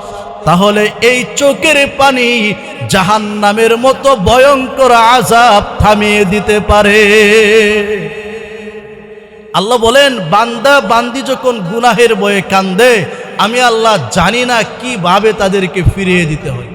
তাহলে এই চোখের পানি জাহান্নামের মতো ভয়ঙ্কর আযাব থামিয়ে দিতে পারে। আল্লাহ বলেন, বান্দা বান্দি যখন গুনাহের ভয়ে কান্দে, আমি আল্লাহ জানি না কিভাবে তাদেরকে ফিরিয়ে দিতে হয়।